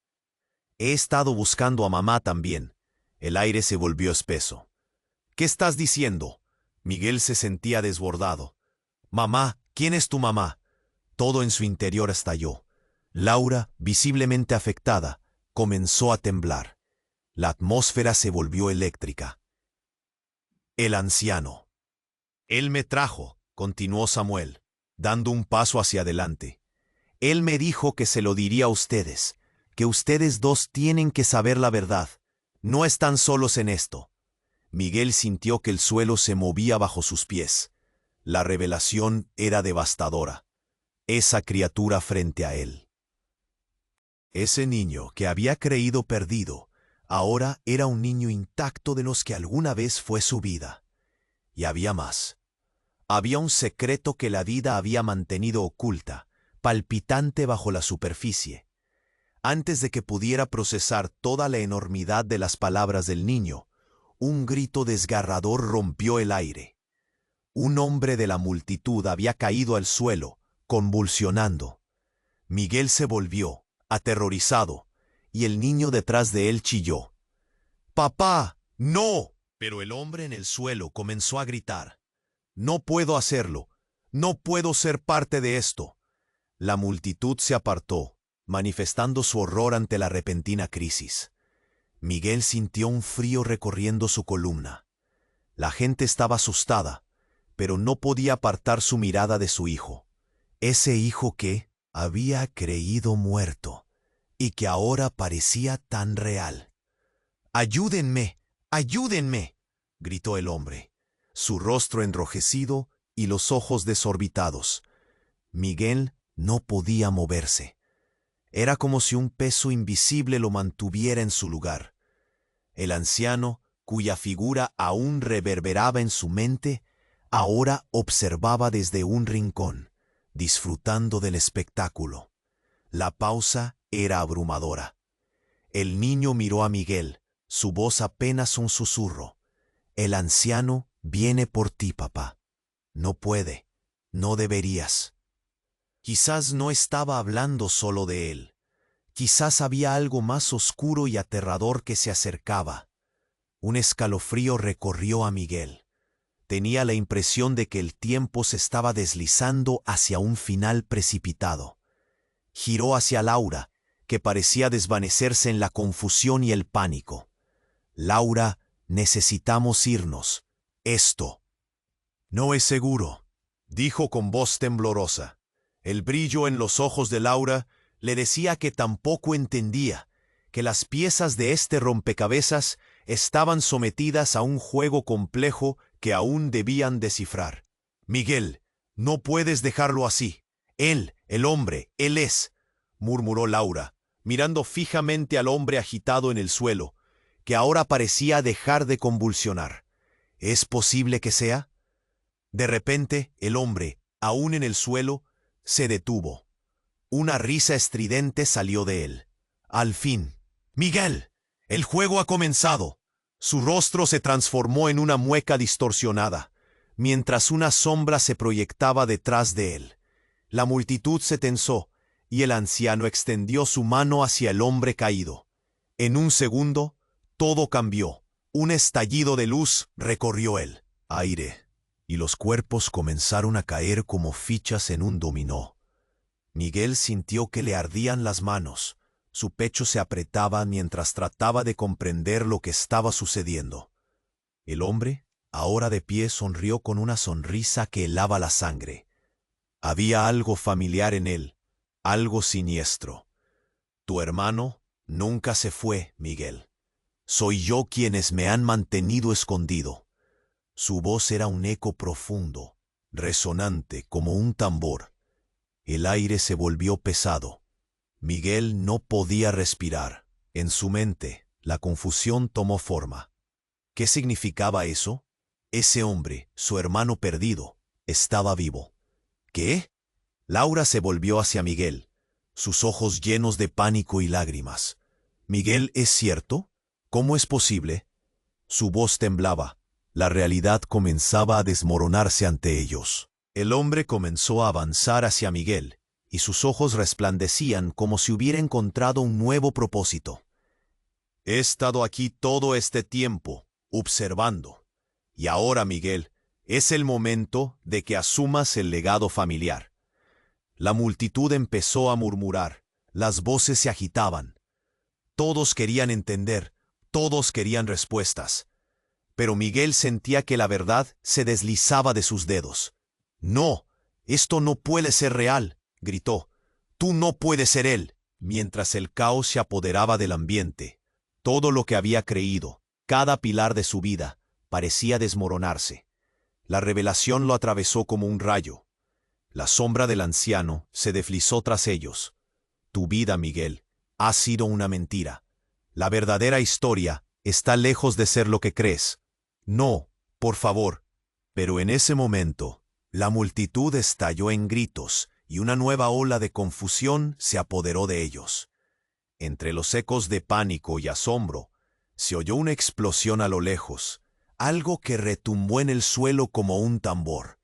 «He estado buscando a mamá también». El aire se volvió espeso. «¿Qué estás diciendo?» Miguel se sentía desbordado. «Mamá, ¿quién es tu mamá?» Todo en su interior estalló. Laura, visiblemente afectada, comenzó a temblar. La atmósfera se volvió eléctrica. El anciano. «Él me trajo», continuó Samuel, dando un paso hacia adelante. «Él me dijo que se lo diría a ustedes, que ustedes dos tienen que saber la verdad. No están solos en esto». Miguel sintió que el suelo se movía bajo sus pies. La revelación era devastadora. Esa criatura frente a él. Ese niño que había creído perdido, ahora era un niño intacto de los que alguna vez fue su vida. Y había más. Había un secreto que la vida había mantenido oculta, palpitante bajo la superficie. Antes de que pudiera procesar toda la enormidad de las palabras del niño, un grito desgarrador rompió el aire. Un hombre de la multitud había caído al suelo, convulsionando. Miguel se volvió, aterrorizado, y el niño detrás de él chilló. «¡Papá, no!». Pero el hombre en el suelo comenzó a gritar. «No puedo hacerlo. No puedo ser parte de esto». La multitud se apartó, manifestando su horror ante la repentina crisis. Miguel sintió un frío recorriendo su columna. La gente estaba asustada, pero no podía apartar su mirada de su hijo. Ese hijo que había creído muerto y que ahora parecía tan real. «¡Ayúdenme! ¡Ayúdenme!», gritó el hombre, su rostro enrojecido y los ojos desorbitados. Miguel no podía moverse. Era como si un peso invisible lo mantuviera en su lugar. El anciano, cuya figura aún reverberaba en su mente, ahora observaba desde un rincón, disfrutando del espectáculo. La pausa era abrumadora. El niño miró a Miguel, su voz apenas un susurro. «El anciano viene por ti, papá. No puede, no deberías». Quizás no estaba hablando solo de él. Quizás había algo más oscuro y aterrador que se acercaba. Un escalofrío recorrió a Miguel. Tenía la impresión de que el tiempo se estaba deslizando hacia un final precipitado. Giró hacia Laura, que parecía desvanecerse en la confusión y el pánico. «Laura, necesitamos irnos. Esto». «No es seguro», dijo con voz temblorosa. El brillo en los ojos de Laura le decía que tampoco entendía, que las piezas de este rompecabezas estaban sometidas a un juego complejo que aún debían descifrar. «Miguel, no puedes dejarlo así. Él, el hombre, él es», murmuró Laura, mirando fijamente al hombre agitado en el suelo, que ahora parecía dejar de convulsionar. «¿Es posible que sea?». De repente, el hombre, aún en el suelo, se detuvo. Una risa estridente salió de él. «Al fin». «Miguel, el juego ha comenzado». Su rostro se transformó en una mueca distorsionada, mientras una sombra se proyectaba detrás de él. La multitud se tensó, y el anciano extendió su mano hacia el hombre caído. En un segundo, todo cambió. Un estallido de luz recorrió el aire, y los cuerpos comenzaron a caer como fichas en un dominó. Miguel sintió que le ardían las manos. Su pecho se apretaba mientras trataba de comprender lo que estaba sucediendo. El hombre, ahora de pie, sonrió con una sonrisa que helaba la sangre. Había algo familiar en él, algo siniestro. «Tu hermano nunca se fue, Miguel. Soy yo quienes me han mantenido escondido». Su voz era un eco profundo, resonante como un tambor. El aire se volvió pesado. Miguel no podía respirar. En su mente, La confusión tomó forma. ¿Qué significaba eso? Ese hombre, su hermano perdido, estaba vivo. ¿Qué? Laura se volvió hacia Miguel, sus ojos llenos de pánico y lágrimas. «Miguel, ¿es cierto? ¿Cómo es posible?» Su voz temblaba. La realidad comenzaba a desmoronarse ante ellos. El hombre comenzó a avanzar hacia Miguel, y sus ojos resplandecían como si hubiera encontrado un nuevo propósito. «He estado aquí todo este tiempo, observando. Y ahora, Miguel, es el momento de que asumas el legado familiar». La multitud empezó a murmurar, las voces se agitaban. Todos querían entender, todos querían respuestas. Pero Miguel sentía que la verdad se deslizaba de sus dedos. «No, esto no puede ser real», gritó. «Tú no puedes ser él». Mientras el caos se apoderaba del ambiente, todo lo que había creído, cada pilar de su vida, parecía desmoronarse. La revelación lo atravesó como un rayo. La sombra del anciano se deslizó tras ellos. «Tu vida, Miguel, ha sido una mentira. La verdadera historia está lejos de ser lo que crees. No, por favor». Pero en ese momento, la multitud estalló en gritos y una nueva ola de confusión se apoderó de ellos. Entre los ecos de pánico y asombro, se oyó una explosión a lo lejos, algo que retumbó en el suelo como un tambor.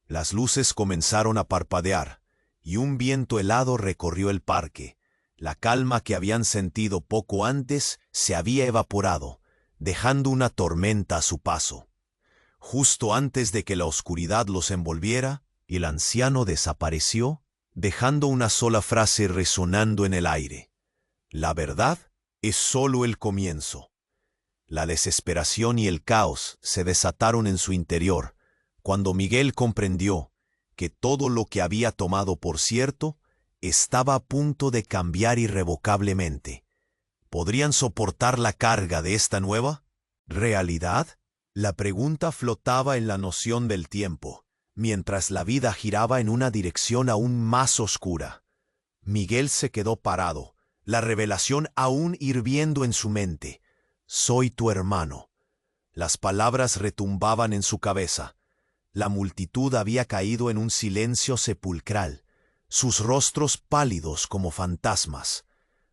Las luces comenzaron a parpadear, y un viento helado recorrió el parque. La calma que habían sentido poco antes se había evaporado, dejando una tormenta a su paso. Justo antes de que la oscuridad los envolviera, el anciano desapareció, dejando una sola frase resonando en el aire. «La verdad es solo el comienzo». La desesperación y el caos se desataron en su interior, cuando Miguel comprendió que todo lo que había tomado por cierto estaba a punto de cambiar irrevocablemente. ¿Podrían soportar la carga de esta nueva realidad? La pregunta flotaba en la noción del tiempo, mientras la vida giraba en una dirección aún más oscura. Miguel se quedó parado, la revelación aún hirviendo en su mente. «Soy tu hermano». Las palabras retumbaban en su cabeza. La multitud había caído en un silencio sepulcral, sus rostros pálidos como fantasmas.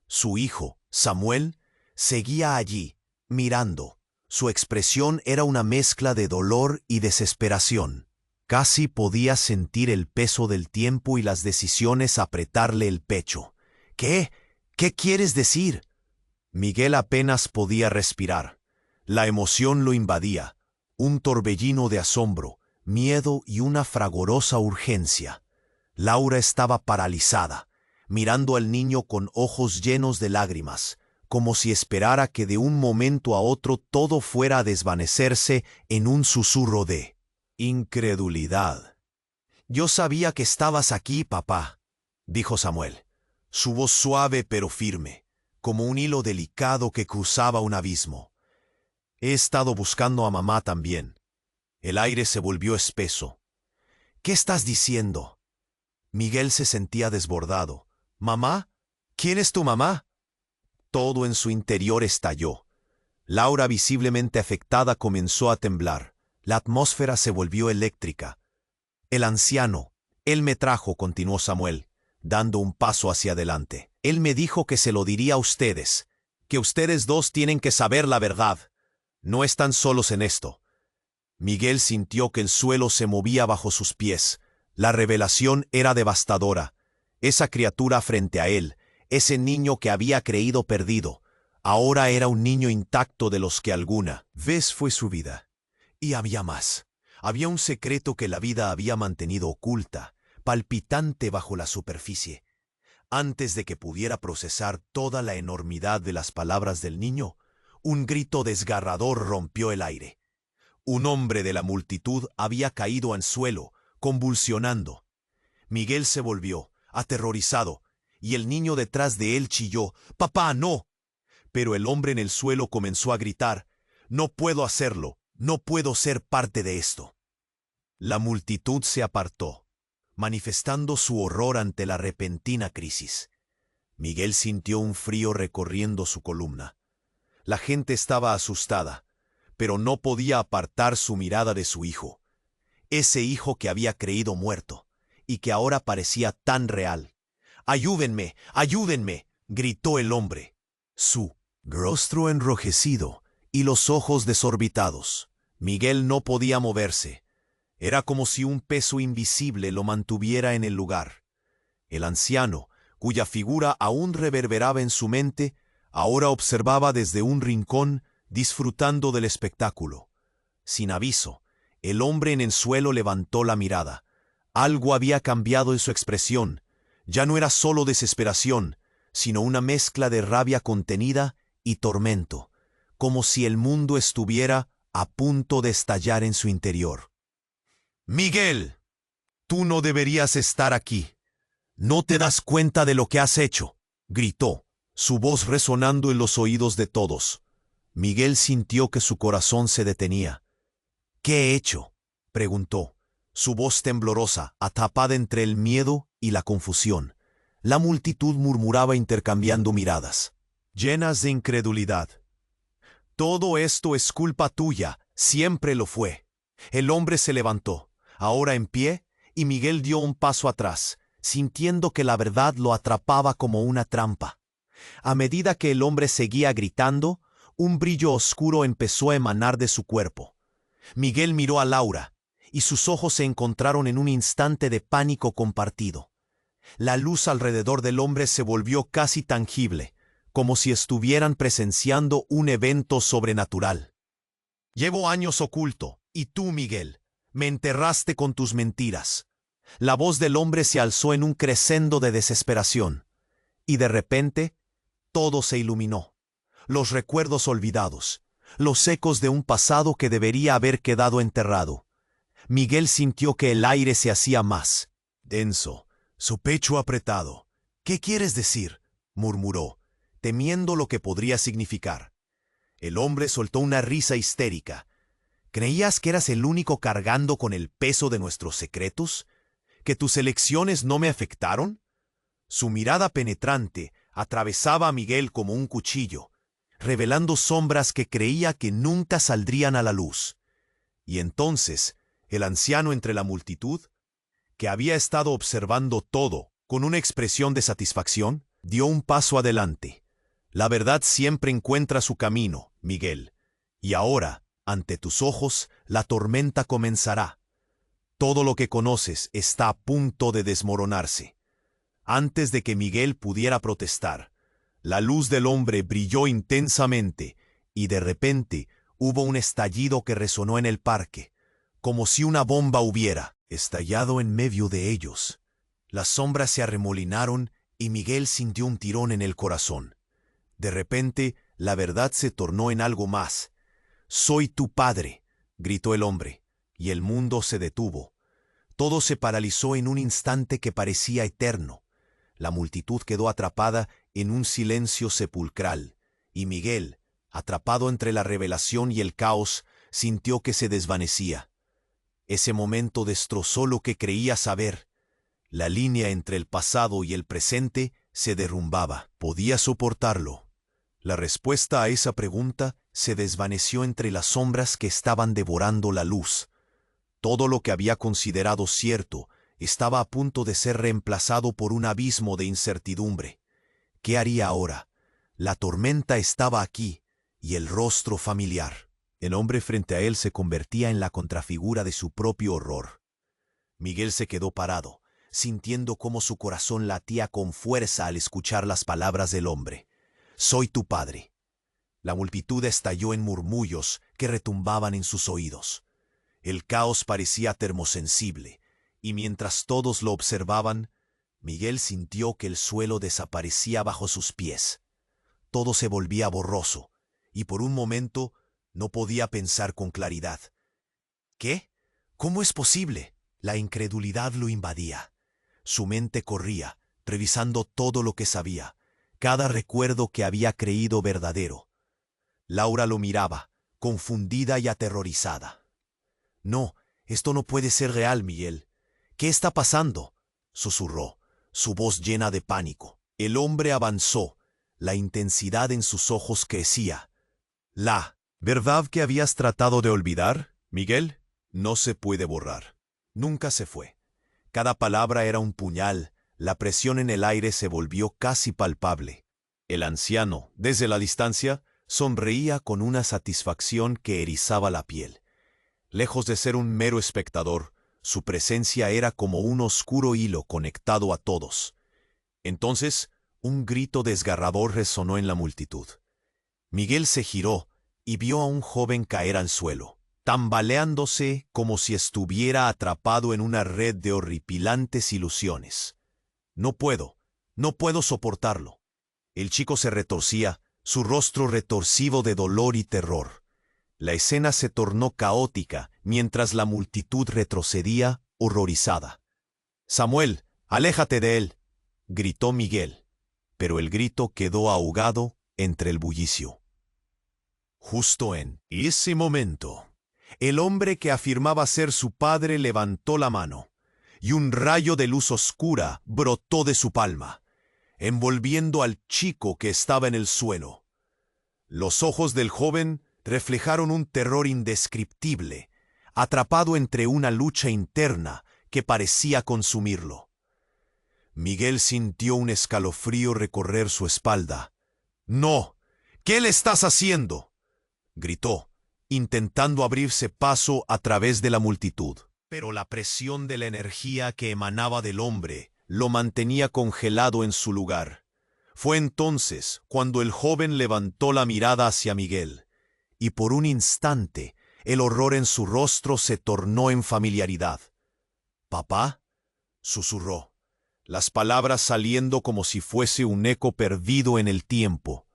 Su hijo, Samuel, seguía allí, mirando. Su expresión era una mezcla de dolor y desesperación. Casi podía sentir el peso del tiempo y las decisiones apretarle el pecho. «¿Qué? ¿Qué quieres decir?» Miguel apenas podía respirar. La emoción lo invadía, un torbellino de asombro, miedo y una fragorosa urgencia. Laura estaba paralizada, mirando al niño con ojos llenos de lágrimas, como si esperara que de un momento a otro todo fuera a desvanecerse en un susurro de incredulidad. «Yo sabía que estabas aquí, papá», dijo Samuel, su voz suave pero firme, como un hilo delicado que cruzaba un abismo. «He estado buscando a mamá también». El aire se volvió espeso. «¿Qué estás diciendo?» Miguel se sentía desbordado. «¿Mamá? ¿Quién es tu mamá?» Todo en su interior estalló. Laura, visiblemente afectada, comenzó a temblar. La atmósfera se volvió eléctrica. «El anciano, él me trajo», continuó Samuel, dando un paso hacia adelante. «Él me dijo que se lo diría a ustedes, que ustedes dos tienen que saber la verdad. No están solos en esto». Miguel sintió que el suelo se movía bajo sus pies. La revelación era devastadora. Esa criatura frente a él, ese niño que había creído perdido, ahora era un niño intacto de los que alguna vez fue su vida. Y había más. Había un secreto que la vida había mantenido oculta, palpitante bajo la superficie. Antes de que pudiera procesar toda la enormidad de las palabras del niño, un grito desgarrador rompió el aire. Un hombre de la multitud había caído al suelo, convulsionando. Miguel se volvió, aterrorizado, y el niño detrás de él chilló: «¡Papá, no!». Pero el hombre en el suelo comenzó a gritar: «No puedo hacerlo, no puedo ser parte de esto». La multitud se apartó, manifestando su horror ante la repentina crisis. Miguel sintió un frío recorriendo su columna. La gente estaba asustada, pero no podía apartar su mirada de su hijo. Ese hijo que había creído muerto, y que ahora parecía tan real. «¡Ayúdenme! ¡Ayúdenme!», gritó el hombre, su rostro enrojecido y los ojos desorbitados. Miguel no podía moverse. Era como si un peso invisible lo mantuviera en el lugar. El anciano, cuya figura aún reverberaba en su mente, ahora observaba desde un rincón, disfrutando del espectáculo. Sin aviso, el hombre en el suelo levantó la mirada. Algo había cambiado en su expresión. Ya no era solo desesperación, sino una mezcla de rabia contenida y tormento, como si el mundo estuviera a punto de estallar en su interior. «Miguel, tú no deberías estar aquí. ¿No te das cuenta de lo que has hecho?», gritó, su voz resonando en los oídos de todos. Miguel sintió que su corazón se detenía. «¿Qué he hecho?», preguntó, su voz temblorosa, atrapada entre el miedo y la confusión. La multitud murmuraba intercambiando miradas, llenas de incredulidad. «Todo esto es culpa tuya, siempre lo fue». El hombre se levantó, ahora en pie, y Miguel dio un paso atrás, sintiendo que la verdad lo atrapaba como una trampa. A medida que el hombre seguía gritando, un brillo oscuro empezó a emanar de su cuerpo. Miguel miró a Laura, y sus ojos se encontraron en un instante de pánico compartido. La luz alrededor del hombre se volvió casi tangible, como si estuvieran presenciando un evento sobrenatural. «Llevo años oculto, y tú, Miguel, me enterraste con tus mentiras». La voz del hombre se alzó en un crescendo de desesperación, y de repente, todo se iluminó. Los recuerdos olvidados, los ecos de un pasado que debería haber quedado enterrado. Miguel sintió que el aire se hacía más denso, su pecho apretado. «¿Qué quieres decir?», murmuró, temiendo lo que podría significar. El hombre soltó una risa histérica. «¿Creías que eras el único cargando con el peso de nuestros secretos? ¿Que tus elecciones no me afectaron?». Su mirada penetrante atravesaba a Miguel como un cuchillo, revelando sombras que creía que nunca saldrían a la luz. Y entonces, el anciano entre la multitud, que había estado observando todo con una expresión de satisfacción, dio un paso adelante. «La verdad siempre encuentra su camino, Miguel, y ahora, ante tus ojos, la tormenta comenzará. Todo lo que conoces está a punto de desmoronarse». Antes de que Miguel pudiera protestar, la luz del hombre brilló intensamente y de repente hubo un estallido que resonó en el parque, como si una bomba hubiera estallado en medio de ellos. Las sombras se arremolinaron y Miguel sintió un tirón en el corazón. De repente, la verdad se tornó en algo más. «Soy tu padre», gritó el hombre, y el mundo se detuvo. Todo se paralizó en un instante que parecía eterno. La multitud quedó atrapada en un silencio sepulcral, y Miguel, atrapado entre la revelación y el caos, sintió que se desvanecía. Ese momento destrozó lo que creía saber. La línea entre el pasado y el presente se derrumbaba. ¿Podía soportarlo? La respuesta a esa pregunta se desvaneció entre las sombras que estaban devorando la luz. Todo lo que había considerado cierto estaba a punto de ser reemplazado por un abismo de incertidumbre. ¿Qué haría ahora? La tormenta estaba aquí, y el rostro familiar. El hombre frente a él se convertía en la contrafigura de su propio horror. Miguel se quedó parado, sintiendo cómo su corazón latía con fuerza al escuchar las palabras del hombre. «Soy tu padre». La multitud estalló en murmullos que retumbaban en sus oídos. El caos parecía termosensible, y mientras todos lo observaban, Miguel sintió que el suelo desaparecía bajo sus pies. Todo se volvía borroso, y por un momento no podía pensar con claridad. ¿Qué? ¿Cómo es posible? La incredulidad lo invadía. Su mente corría, revisando todo lo que sabía, cada recuerdo que había creído verdadero. Laura lo miraba, confundida y aterrorizada. «No, esto no puede ser real, Miguel. ¿Qué está pasando?», susurró, su voz llena de pánico. El hombre avanzó, la intensidad en sus ojos crecía. La verdad que habías tratado de olvidar, Miguel, no se puede borrar. Nunca se fue. Cada palabra era un puñal, la presión en el aire se volvió casi palpable. El anciano, desde la distancia, sonreía con una satisfacción que erizaba la piel. Lejos de ser un mero espectador, su presencia era como un oscuro hilo conectado a todos. Entonces, un grito desgarrador resonó en la multitud. Miguel se giró y vio a un joven caer al suelo, tambaleándose como si estuviera atrapado en una red de horripilantes ilusiones. No puedo soportarlo. El chico se retorcía, su rostro retorcido de dolor y terror. La escena se tornó caótica mientras la multitud retrocedía, horrorizada. «Samuel, aléjate de él», gritó Miguel, pero el grito quedó ahogado entre el bullicio. Justo en ese momento, el hombre que afirmaba ser su padre levantó la mano, y un rayo de luz oscura brotó de su palma, envolviendo al chico que estaba en el suelo. Los ojos del joven reflejaron un terror indescriptible, atrapado entre una lucha interna que parecía consumirlo. Miguel sintió un escalofrío recorrer su espalda. «¡No! ¿Qué le estás haciendo?», gritó, intentando abrirse paso a través de la multitud. Pero la presión de la energía que emanaba del hombre lo mantenía congelado en su lugar. Fue entonces cuando el joven levantó la mirada hacia Miguel, y por un instante el horror en su rostro se tornó en familiaridad. «¿Papá?», susurró, las palabras saliendo como si fuese un eco perdido en el tiempo.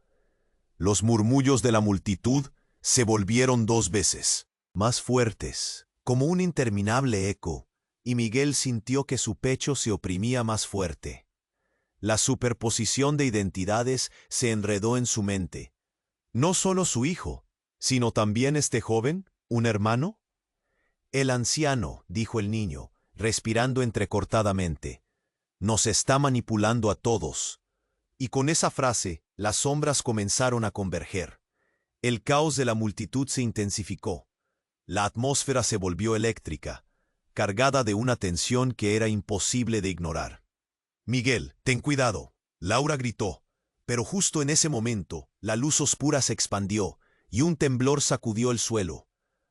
Los murmullos de la multitud se volvieron 2 veces más fuertes, como un interminable eco, y Miguel sintió que su pecho se oprimía más fuerte. La superposición de identidades se enredó en su mente. No solo su hijo, sino también este joven, un hermano. «El anciano», dijo el niño, respirando entrecortadamente, «nos está manipulando a todos». Y con esa frase, las sombras comenzaron a converger. El caos de la multitud se intensificó. La atmósfera se volvió eléctrica, cargada de una tensión que era imposible de ignorar. «Miguel, ten cuidado», Laura gritó, pero justo en ese momento, la luz oscura se expandió y un temblor sacudió el suelo.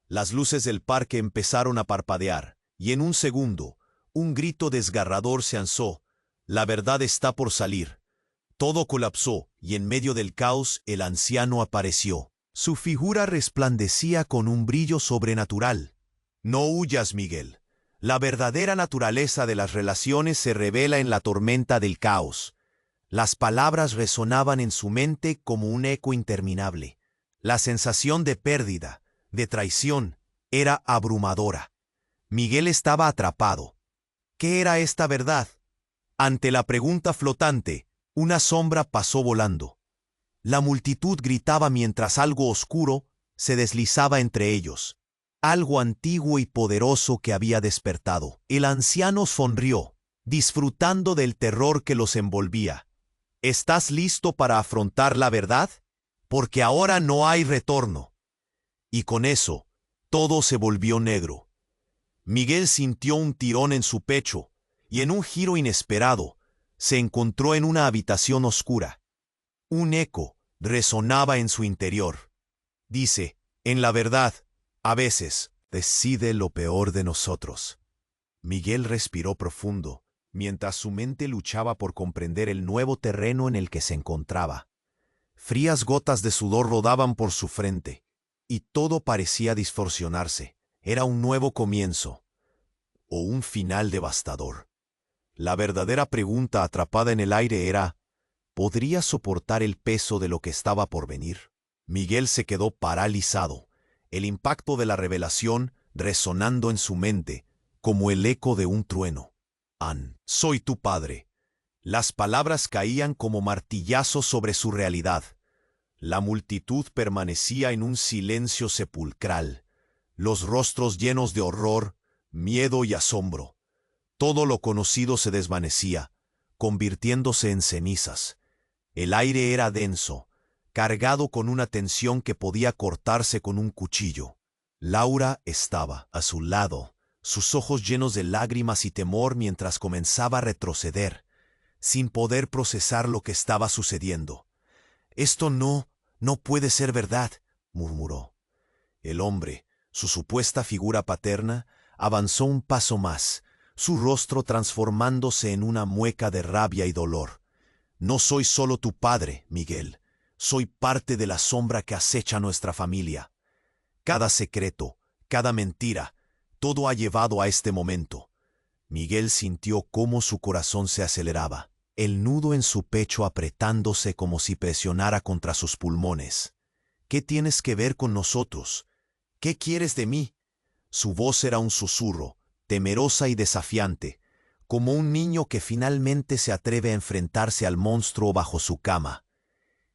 Las luces del parque empezaron a parpadear, y en un segundo, un grito desgarrador se alzó: «La verdad está por salir». Todo colapsó, y en medio del caos el anciano apareció. Su figura resplandecía con un brillo sobrenatural. «No huyas, Miguel. La verdadera naturaleza de las relaciones se revela en la tormenta del caos». Las palabras resonaban en su mente como un eco interminable. La sensación de pérdida, de traición, era abrumadora. Miguel estaba atrapado. ¿Qué era esta verdad? Ante la pregunta flotante, una sombra pasó volando. La multitud gritaba mientras algo oscuro se deslizaba entre ellos. Algo antiguo y poderoso que había despertado. El anciano sonrió, disfrutando del terror que los envolvía. «¿Estás listo para afrontar la verdad? Porque ahora no hay retorno». Y con eso, todo se volvió negro. Miguel sintió un tirón en su pecho, y en un giro inesperado, se encontró en una habitación oscura. Un eco resonaba en su interior. Dice: «En la verdad, a veces, decide lo peor de nosotros». Miguel respiró profundo, mientras su mente luchaba por comprender el nuevo terreno en el que se encontraba. Frías gotas de sudor rodaban por su frente, y todo parecía distorsionarse. Era un nuevo comienzo, o un final devastador. La verdadera pregunta atrapada en el aire era: ¿podría soportar el peso de lo que estaba por venir? Miguel se quedó paralizado, el impacto de la revelación resonando en su mente como el eco de un trueno. «An, soy tu padre». Las palabras caían como martillazos sobre su realidad. La multitud permanecía en un silencio sepulcral, los rostros llenos de horror, miedo y asombro. Todo lo conocido se desvanecía, convirtiéndose en cenizas. El aire era denso, cargado con una tensión que podía cortarse con un cuchillo. Laura estaba a su lado, sus ojos llenos de lágrimas y temor mientras comenzaba a retroceder, sin poder procesar lo que estaba sucediendo. «Esto no puede ser verdad», murmuró. El hombre, su supuesta figura paterna, avanzó un paso más, su rostro transformándose en una mueca de rabia y dolor. «No soy solo tu padre, Miguel. Soy parte de la sombra que acecha a nuestra familia. Cada secreto, cada mentira, todo ha llevado a este momento». Miguel sintió cómo su corazón se aceleraba, el nudo en su pecho apretándose como si presionara contra sus pulmones. «¿Qué tienes que ver con nosotros? ¿Qué quieres de mí?». Su voz era un susurro, temerosa y desafiante, como un niño que finalmente se atreve a enfrentarse al monstruo bajo su cama.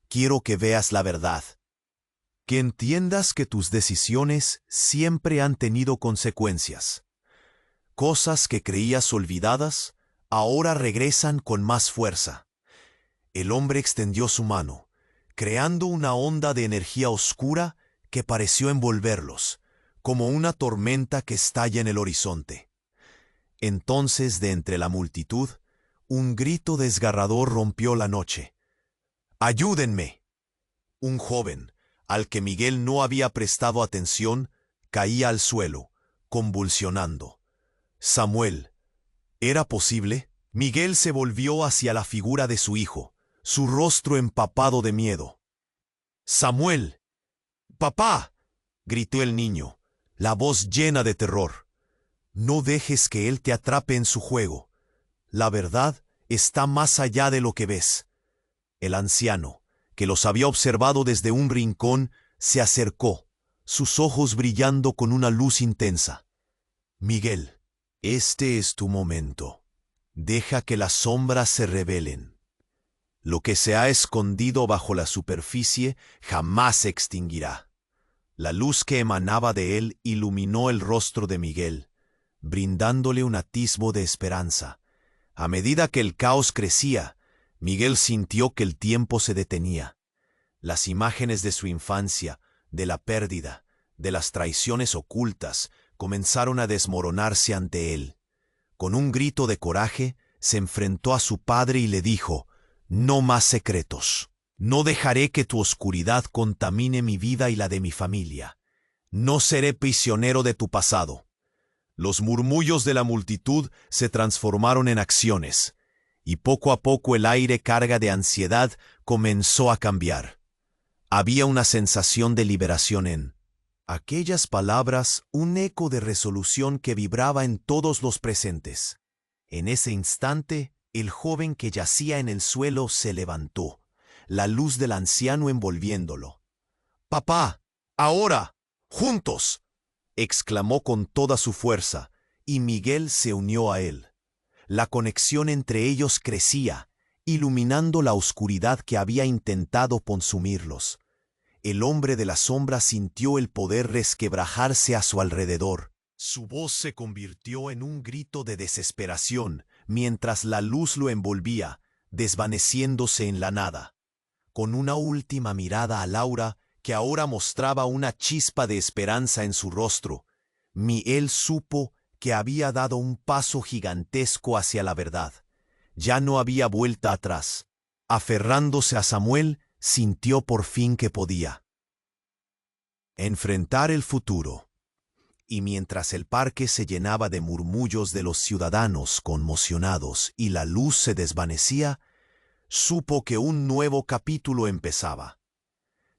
«Quiero que veas la verdad. Que entiendas que tus decisiones siempre han tenido consecuencias. Cosas que creías olvidadas, ahora regresan con más fuerza». El hombre extendió su mano, creando una onda de energía oscura que pareció envolverlos, como una tormenta que estalla en el horizonte. Entonces, de entre la multitud, un grito desgarrador rompió la noche. «¡Ayúdenme!». Un joven, al que Miguel no había prestado atención, caía al suelo, convulsionando. «Samuel». ¿Era posible? Miguel se volvió hacia la figura de su hijo, su rostro empapado de miedo. «Samuel». «¡Papá!», gritó el niño, la voz llena de terror. «No dejes que él te atrape en su juego. La verdad está más allá de lo que ves». El anciano, que los había observado desde un rincón, se acercó, sus ojos brillando con una luz intensa. «Miguel, este es tu momento. Deja que las sombras se revelen. Lo que se ha escondido bajo la superficie jamás se extinguirá». La luz que emanaba de él iluminó el rostro de Miguel, brindándole un atisbo de esperanza. A medida que el caos crecía, Miguel sintió que el tiempo se detenía. Las imágenes de su infancia, de la pérdida, de las traiciones ocultas, comenzaron a desmoronarse ante él. Con un grito de coraje, se enfrentó a su padre y le dijo: «No más secretos. No dejaré que tu oscuridad contamine mi vida y la de mi familia. No seré prisionero de tu pasado». Los murmullos de la multitud se transformaron en acciones, y poco a poco el aire carga de ansiedad comenzó a cambiar. Había una sensación de liberación en aquellas palabras, un eco de resolución que vibraba en todos los presentes. En ese instante, el joven que yacía en el suelo se levantó, la luz del anciano envolviéndolo. «Papá, ahora, juntos», exclamó con toda su fuerza, y Miguel se unió a él. La conexión entre ellos crecía, iluminando la oscuridad que había intentado consumirlos. El hombre de la sombra sintió el poder resquebrajarse a su alrededor. Su voz se convirtió en un grito de desesperación, mientras la luz lo envolvía, desvaneciéndose en la nada. Con una última mirada a Laura, que ahora mostraba una chispa de esperanza en su rostro, Miguel supo que había dado un paso gigantesco hacia la verdad. Ya no había vuelta atrás. Aferrándose a Samuel, sintió por fin que podía enfrentar el futuro. Y mientras el parque se llenaba de murmullos de los ciudadanos conmocionados y la luz se desvanecía, supo que un nuevo capítulo empezaba.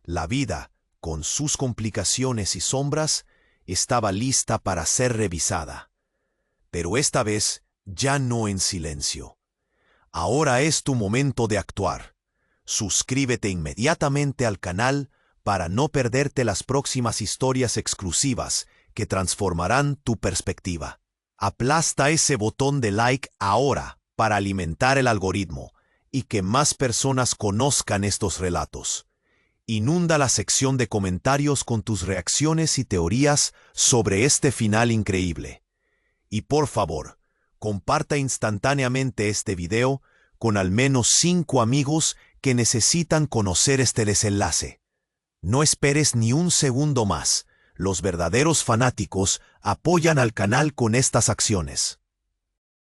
La vida, con sus complicaciones y sombras, estaba lista para ser revisada. Pero esta vez ya no en silencio. Ahora es tu momento de actuar. Suscríbete inmediatamente al canal para no perderte las próximas historias exclusivas que transformarán tu perspectiva. Aplasta ese botón de like ahora para alimentar el algoritmo y que más personas conozcan estos relatos. Inunda la sección de comentarios con tus reacciones y teorías sobre este final increíble. Y por favor, comparta instantáneamente este video con al menos 5 amigos que necesitan conocer este desenlace. No esperes ni un segundo más. Los verdaderos fanáticos apoyan al canal con estas acciones.